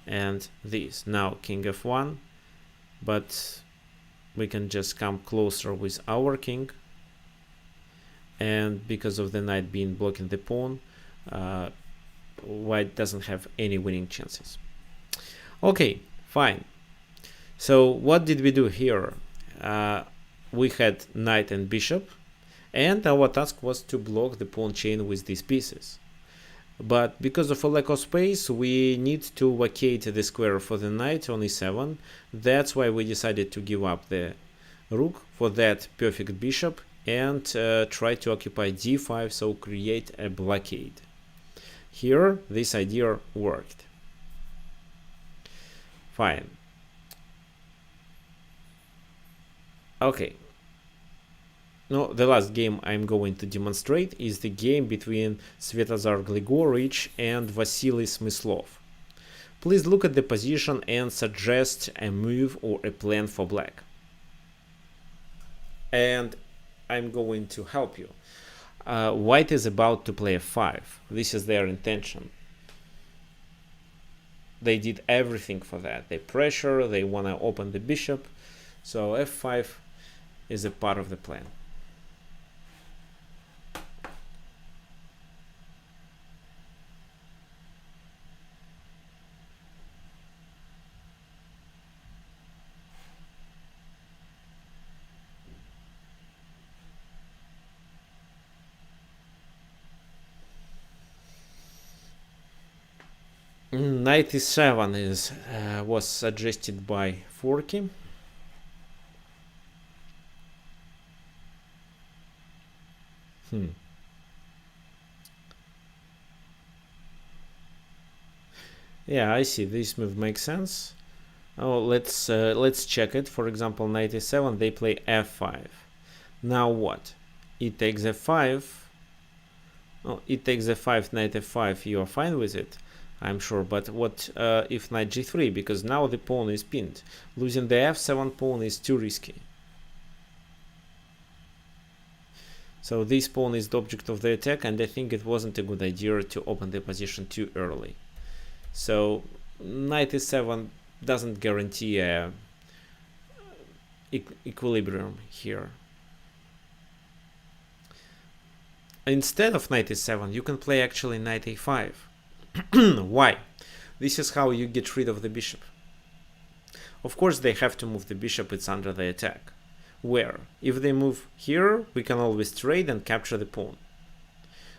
[SPEAKER 1] and this. Now king f1, but we can just come closer with our king, and because of the knight being blocking the pawn, white doesn't have any winning chances. Okay, fine. So what did we do here? We had knight and bishop, and our task was to block the pawn chain with these pieces. But because of a lack of space, we need to vacate the square for the knight on e7. That's why we decided to give up the rook for that perfect bishop and try to occupy d5, so create a blockade. Here, this idea worked. Fine. Okay. Now, the last game I'm going to demonstrate is the game between Svetozar Grigorich and Vasily Smyslov. Please look at the position and suggest a move or a plan for black. And I'm going to help you. White is about to play f5. This is their intention. They did everything for that. They pressure, they want to open the bishop. So f5 is a part of the plan. Knight e7 was suggested by Forky. Yeah, I see. This move makes sense. Oh, let's check it. For example, knight e7. They play f5. Now what? It takes f5. Oh, it takes f5, knight f5. You are fine with it, I'm sure. But what if knight g3? Because now the pawn is pinned. Losing the f7 pawn is too risky. So this pawn is the object of the attack, and I think it wasn't a good idea to open the position too early. So knight e7 doesn't guarantee a equilibrium here. Instead of knight e7, you can play actually knight a5. Why? This is how you get rid of the bishop. Of course, they have to move the bishop, it's under the attack. Where? If they move here, we can always trade and capture the pawn.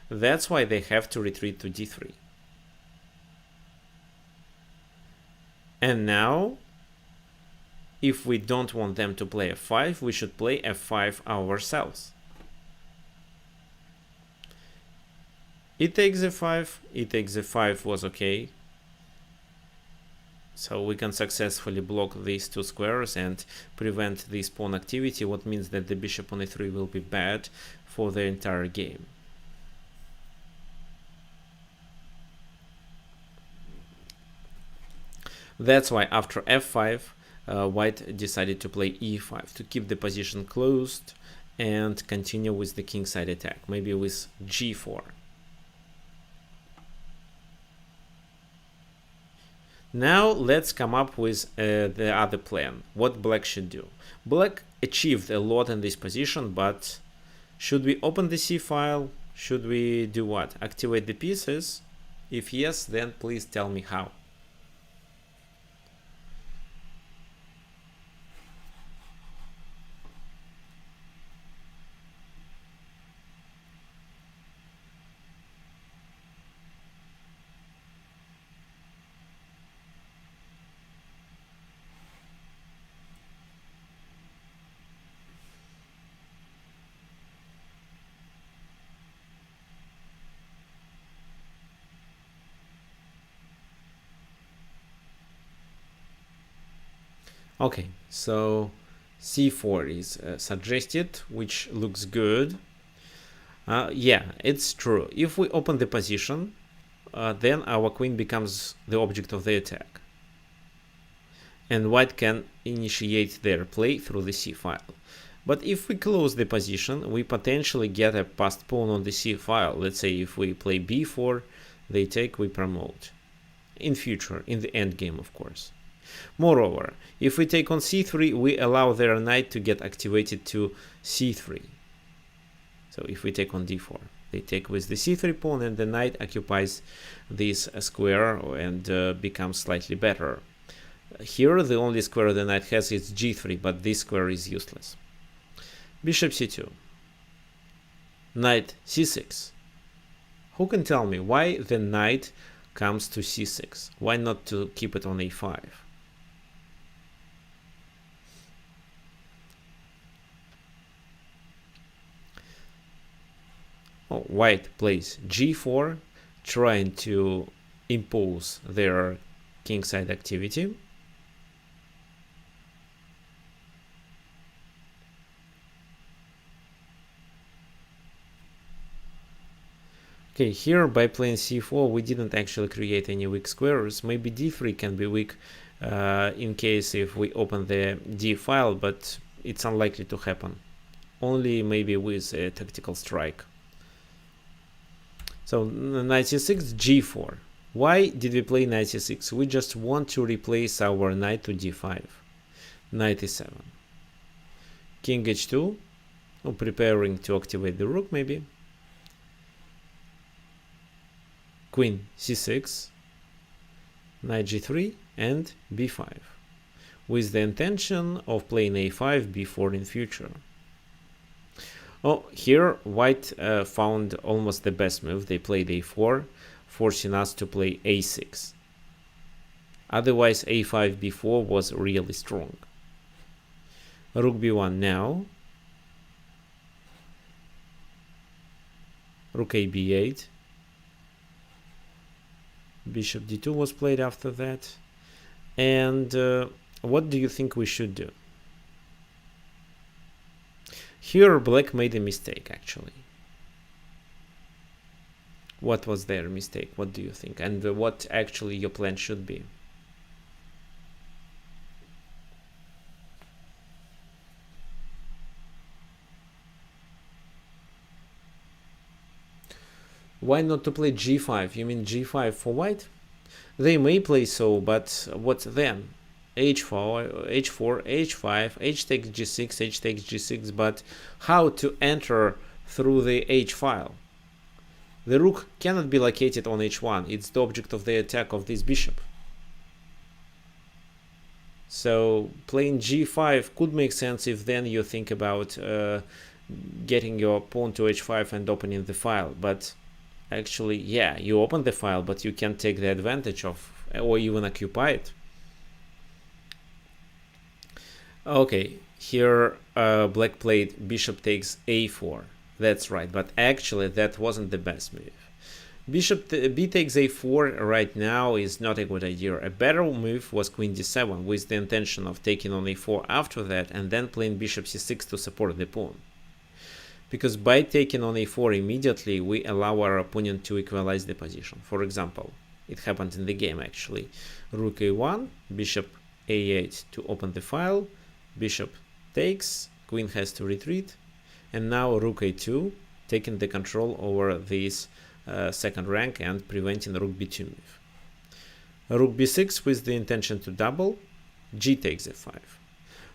[SPEAKER 1] That's why they have to retreat to d3. And now, if we don't want them to play f5, we should play f5 ourselves. E takes f5, e takes f5 was okay. So we can successfully block these two squares and prevent this pawn activity, what means that the bishop on e3 will be bad for the entire game. That's why after f5, white decided to play e5 to keep the position closed and continue with the kingside attack, maybe with g4. Now let's come up with the other plan, what black should do. Black achieved a lot in this position, but should we open the c file? Should we do what? Activate the pieces? If yes, then please tell me how. Okay, so c4 is suggested, which looks good. Yeah, it's true. If we open the position, then our queen becomes the object of the attack. And white can initiate their play through the c file. But if we close the position, we potentially get a passed pawn on the c file. Let's say if we play b4, they take, we promote. In future, in the end game, of course. Moreover, if we take on c3, we allow their knight to get activated to c3. So if we take on d4, they take with the c3 pawn, and the knight occupies this square and becomes slightly better. Here, the only square the knight has is g3, but this square is useless. Bishop c2. Knight c6. Who can tell me why the knight comes to c6? Why not to keep it on a5? Oh, white plays g4, trying to impose their kingside activity. Okay, here by playing c4 we didn't actually create any weak squares. Maybe d3 can be weak in case if we open the d file, but it's unlikely to happen. Only maybe with a tactical strike. So knight c6, g4. Why did we play knight c6? We just want to replace our knight to d5. Knight e7. King h2. Oh, preparing to activate the rook maybe. Queen c6, knight g3, and b5, with the intention of playing a5, b4 in future. Oh, here white found almost the best move. They played a4, forcing us to play a6. Otherwise, a5 before was really strong. Rook b1 now. Rook a b8. Bishop d2 was played after that. And what do you think we should do? Here black made a mistake, actually. What was their mistake? What do you think? And what actually your plan should be? Why not to play g5? You mean g5 for white? They may play so, but what then? h4, h4, h5, h takes g6, h takes g6, but how to enter through the h file? The rook cannot be located on h1. It's the object of the attack of this bishop. So playing g5 could make sense if then you think about getting your pawn to h5 and opening the file. But actually, yeah, you open the file, but you can't take the advantage of or even occupy it. Okay, here black played bishop takes a4. That's right, but actually that wasn't the best move. Bishop b takes a4 right now is not a good idea. A better move was queen d7 with the intention of taking on a4 after that and then playing bishop c6 to support the pawn. Because by taking on a4 immediately, we allow our opponent to equalize the position. For example, it happened in the game actually. Rook a1, bishop a8 to open the file, bishop takes, queen has to retreat, and now rook a2, taking the control over this second rank and preventing rook b2 move. Rook b6 with the intention to double, g takes f5.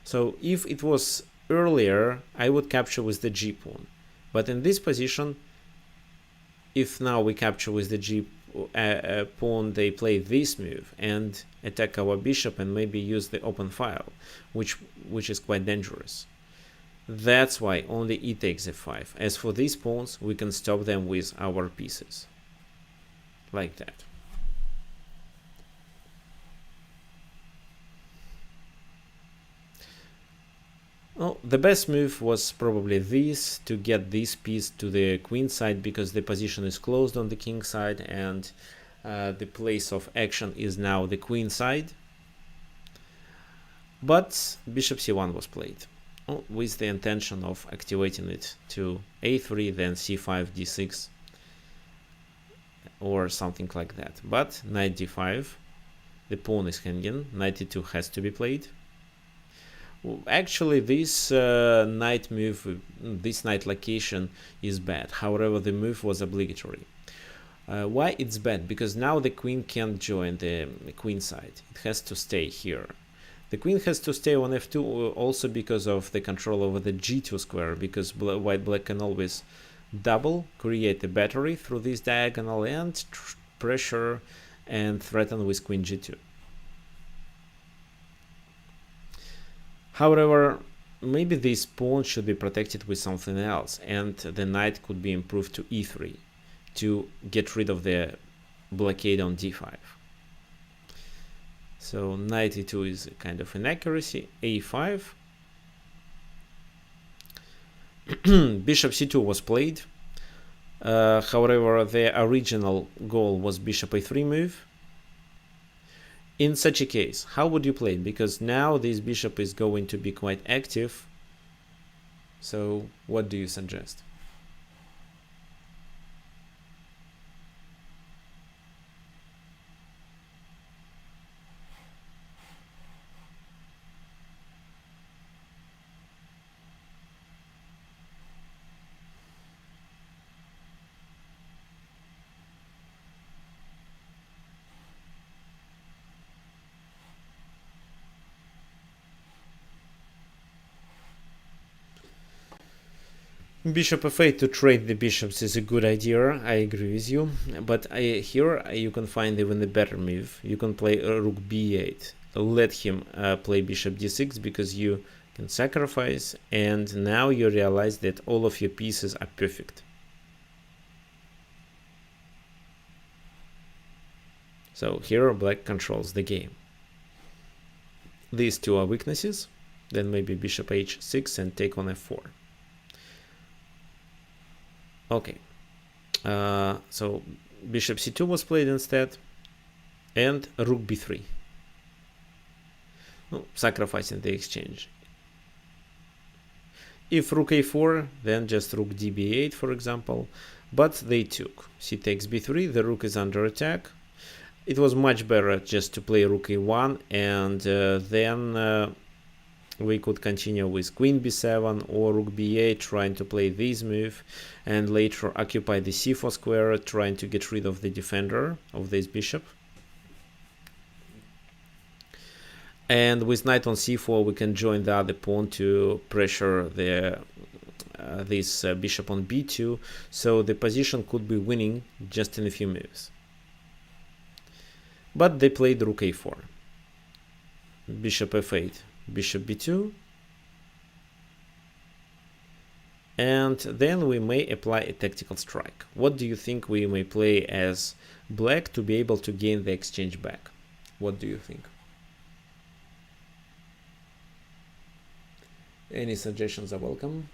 [SPEAKER 1] So if it was earlier, I would capture with the g pawn, but in this position, if now we capture with the g pawn, they play this move and attack our bishop and maybe use the open file, which is quite dangerous. That's why only e takes f5. As for these pawns, we can stop them with our pieces, like that. Well, the best move was probably this, to get this piece to the queen side, because the position is closed on the king side and the place of action is now the queen side. But bishop c1 was played, with the intention of activating it to a3, then c5, d6, or something like that. But knight d5, the pawn is hanging, knight d2 has to be played. Actually, this knight move, this knight location is bad. However, the move was obligatory. Why it's bad? Because now the queen can't join the queen side. It has to stay here. The queen has to stay on f2 also because of the control over the g2 square, because white-black can always double, create a battery through this diagonal and pressure and threaten with queen g2. However, maybe this pawn should be protected with something else, and the knight could be improved to e3 to get rid of the blockade on d5. So knight e2 is a kind of inaccuracy, a5. Bishop c2 was played. However, the original goal was bishop a3 move. In such a case, how would you play? Because now this bishop is going to be quite active. So what do you suggest? Bishop f8 to trade the bishops is a good idea, I agree with you, but here you can find even a better move. You can play rook b8, let him play bishop d6 because you can sacrifice, and now you realize that all of your pieces are perfect. So here black controls the game. these two are weaknesses. Then maybe bishop h6 and take on f4. Okay, so bishop c2 was played instead, and rook b3, sacrificing the exchange. If rook a4, then just rook db8, for example, but they took. C takes b3, the rook is under attack. It was much better just to play rook a1, and then we could continue with queen b7 or rook b8, trying to play this move, and later occupy the c4 square, trying to get rid of the defender of this bishop. And with knight on c4, we can join the other pawn to pressure the this bishop on b2, so the position could be winning just in a few moves. But they played rook a4, bishop f8, bishop b2, and then we may apply a tactical strike. What do you think we may play as black to be able to gain the exchange back? What do you think? Any suggestions are welcome.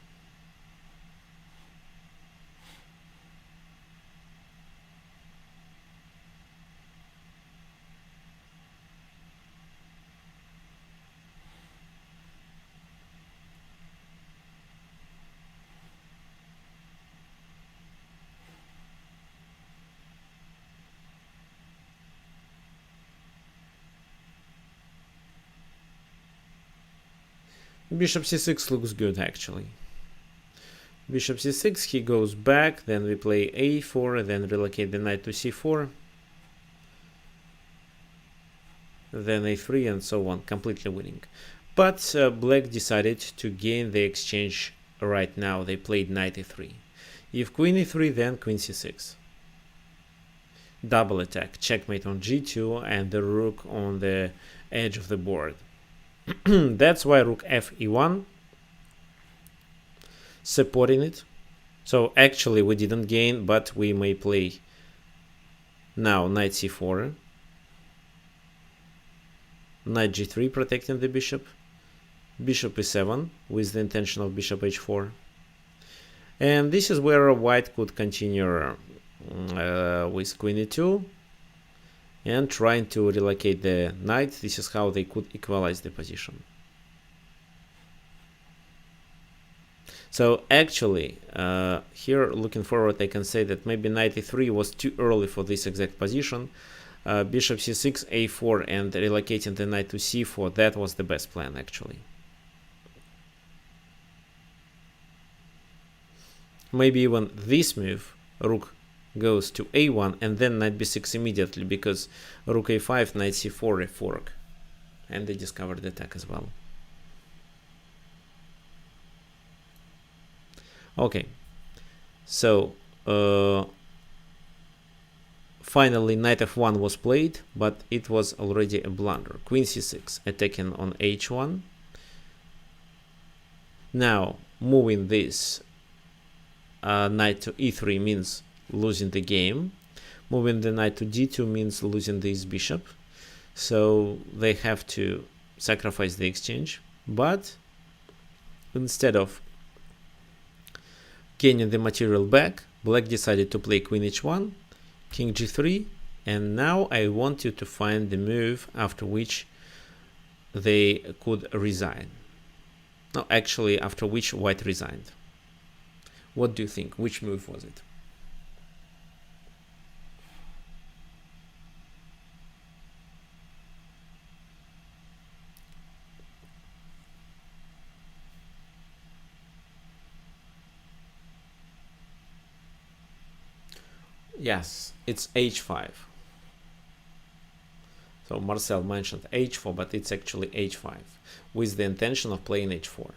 [SPEAKER 1] Bishop c6 looks good actually. Bishop c6, he goes back, then we play a4, then relocate the knight to c4, then a3, and so on, completely winning. But black decided to gain the exchange right now. They played knight e3. If queen e3, then queen c6. Double attack, checkmate on g2, and the rook on the edge of the board. That's why rook f e1, supporting it. So actually we didn't gain, but we may play now knight c4, knight g3, protecting the bishop, bishop e7 with the intention of bishop h4, and this is where white could continue with queen e2 and trying to relocate the knight. This is how they could equalize the position. So actually, here looking forward, I can say that maybe knight e3 was too early for this exact position. Bishop c6, a4, and relocating the knight to c4, that was the best plan actually. Maybe even this move, rook goes to a1 and then knight b6 immediately, because rook a5, knight c4, a fork, and they discovered the attack as well. Okay, so finally knight f1 was played, but it was already a blunder. Queen c6, attacking on h1. Now moving this knight to e3 means losing the game. Moving the knight to d2 means losing this bishop. So they have to sacrifice the exchange. But instead of gaining the material back, black decided to play queen h1, king g3, and now I want you to find the move after which they could resign. No, actually after which white resigned. What do you think? Which move was it? Yes, it's h5. So Marcel mentioned h4, but it's actually h5 with the intention of playing h4.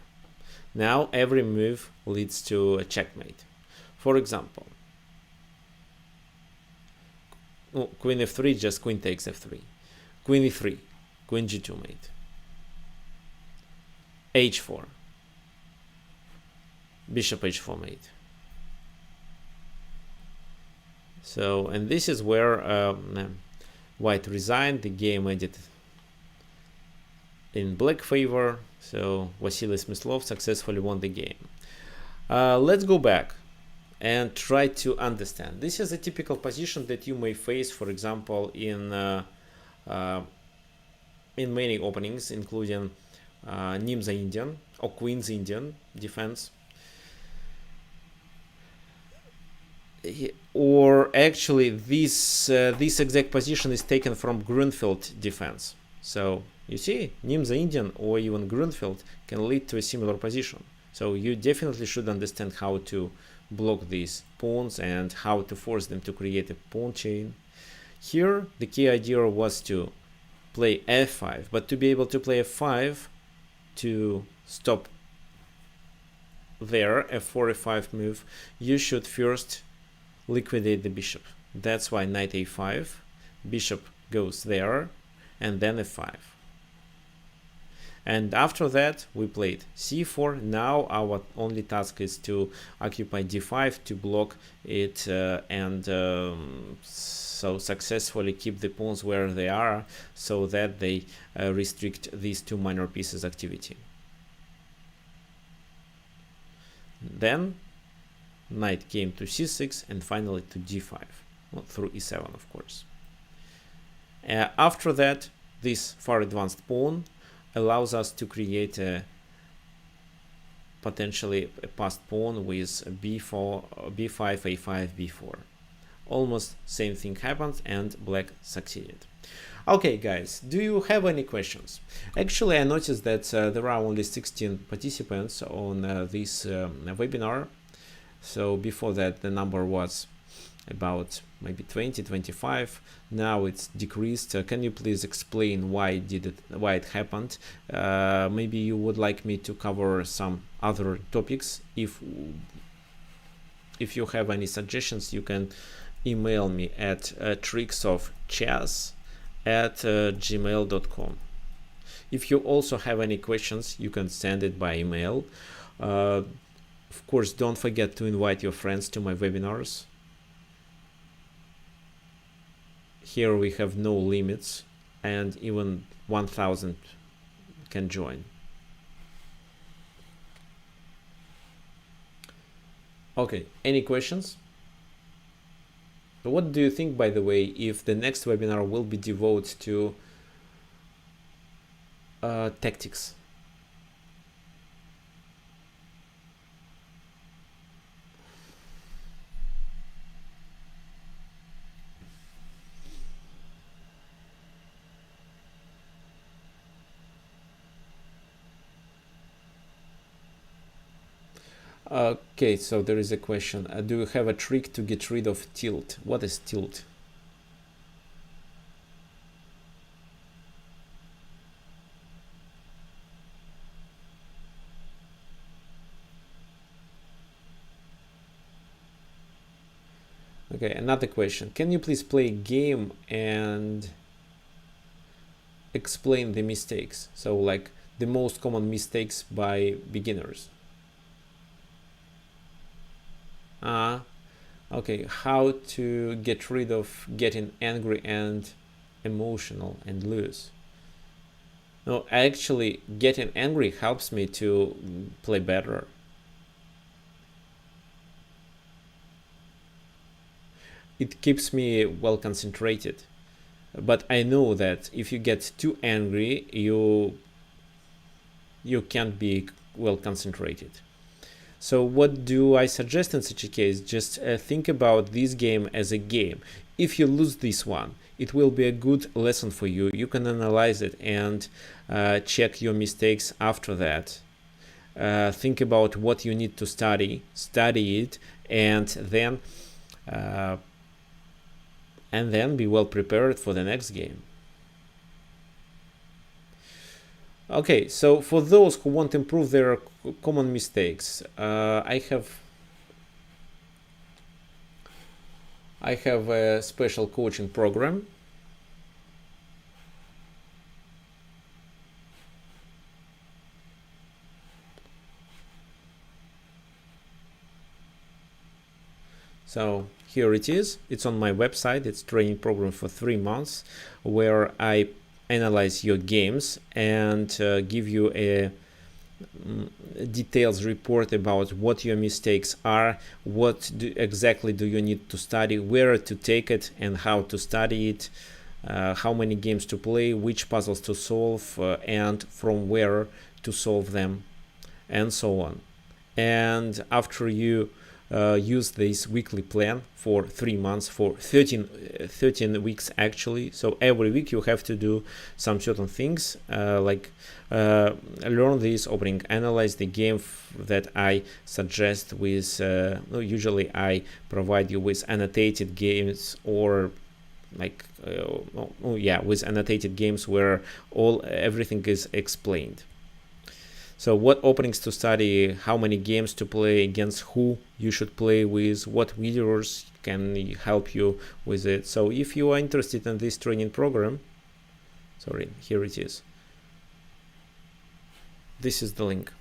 [SPEAKER 1] Now every move leads to a checkmate. For example, queen f3, just queen takes f3. Queen e3, queen g2 mate. h4, bishop h4 mate. So, and this is where white resigned, the game ended in black favor. So Vasily Smyslov successfully won the game. Let's go back and try to understand. This is a typical position that you may face, for example, in many openings, including Nimza Indian or Queen's Indian defense. Or actually, this exact position is taken from Grunfeld defense. So you see, Nimza Indian or even Grunfeld can lead to a similar position. So you definitely should understand how to block these pawns and how to force them to create a pawn chain. Here, the key idea was to play f5, but to be able to play f5 to stop their f4, f5 move, you should first liquidate the bishop. That's why knight a5, bishop goes there, and then f5. And after that, we played c4. Now our only task is to occupy d5 to block it and so successfully keep the pawns where they are, so that they restrict these two minor pieces activity. Then knight came to c6 and finally to d5, well, through e7, of course. After that, this far advanced pawn allows us to create a potentially a passed pawn with b4, b5, a5, b4. Almost same thing happened and black succeeded. Okay, guys, do you have any questions? Actually, I noticed that there are only 16 participants on this webinar. So before that, the number was about maybe 20, 25. Now it's decreased. Can you please explain why it happened? Maybe you would like me to cover some other topics. If you have any suggestions, you can email me at tricksofchess@gmail.com. If you also have any questions, you can send it by email. Of course, don't forget to invite your friends to my webinars. Here we have no limits, and even 1,000 can join. Okay, any questions? So what do you think, by the way, if the next webinar will be devoted to tactics? Okay, so there is a question. Do you have a trick to get rid of tilt? What is tilt? Okay, another question. Can you please play a game and explain the mistakes? So like the most common mistakes by beginners. Okay, how to get rid of getting angry and emotional and lose. No, actually getting angry helps me to play better. It keeps me well concentrated. But I know that if you get too angry, you can't be well concentrated. So what do I suggest in such a case? Just think about this game as a game. If you lose this one, it will be a good lesson for you. You can analyze it and check your mistakes after that. Think about what you need to study it, and then be well prepared for the next game. Okay, so for those who want to improve their common mistakes, I have a special coaching program. So here it is. It's on my website. It's training program for 3 months, where I analyze your games and give you a details report about what your mistakes are, what exactly do you need to study, where to take it and how to study it, how many games to play, which puzzles to solve, and from where to solve them, and so on. And after you use this weekly plan for 3 months, for 13 weeks actually, so every week you have to do some certain things, like learn this opening, analyze the game that I suggest with usually I provide you with annotated games, or like with annotated games where everything is explained. So what openings to study, how many games to play, against who you should play with, what videos can help you with it. So if you are interested in this training program, sorry, here it is. This is the link.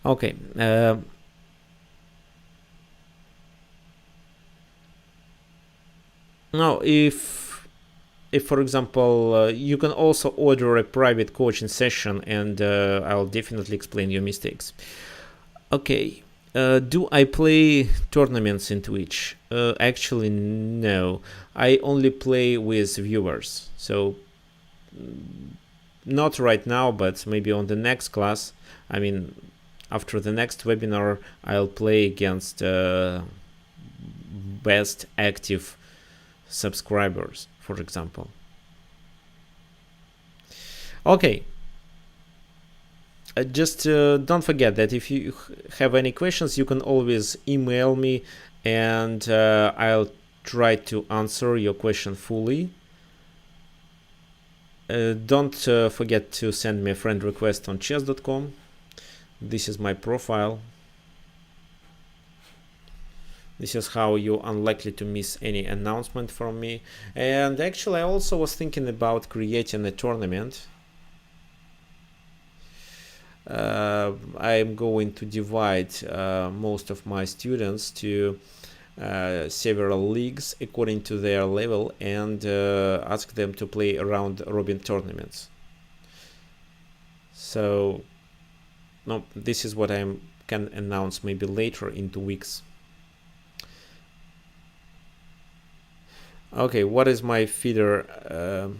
[SPEAKER 1] Okay. Now, if for example you can also order a private coaching session, and I'll definitely explain your mistakes. Okay, do I play tournaments in Twitch? Actually, no. I only play with viewers, so not right now, but maybe on the next class. I mean, after the next webinar, I'll play against best active subscribers, for example. Okay, just don't forget that if you have any questions, you can always email me, and I'll try to answer your question fully. Don't forget to send me a friend request on chess.com. This is my profile. This is how you're unlikely to miss any announcement from me. And actually, I also was thinking about creating a tournament. I'm going to divide most of my students to several leagues according to their level, and ask them to play round robin tournaments. So, no, this is what I can announce maybe later in 2 weeks. Okay, what is my feeder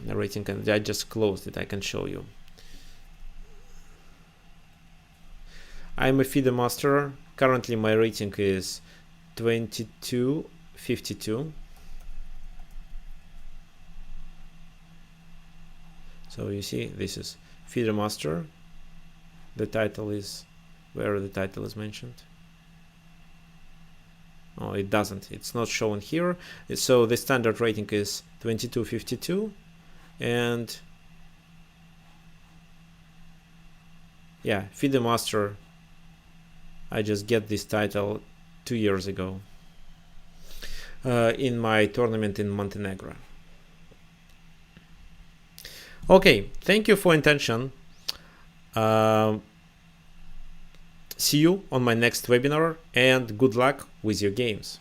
[SPEAKER 1] rating? I just closed it. I can show you. I'm a feeder master. Currently, my rating is 2252. So you see, this is feeder master. The title is where the title is mentioned. Oh, it doesn't. It's not shown here. So the standard rating is 2252, and yeah, FIDE Master. I just get this title 2 years ago in my tournament in Montenegro. Okay, thank you for attention. See you on my next webinar, and good luck with your games.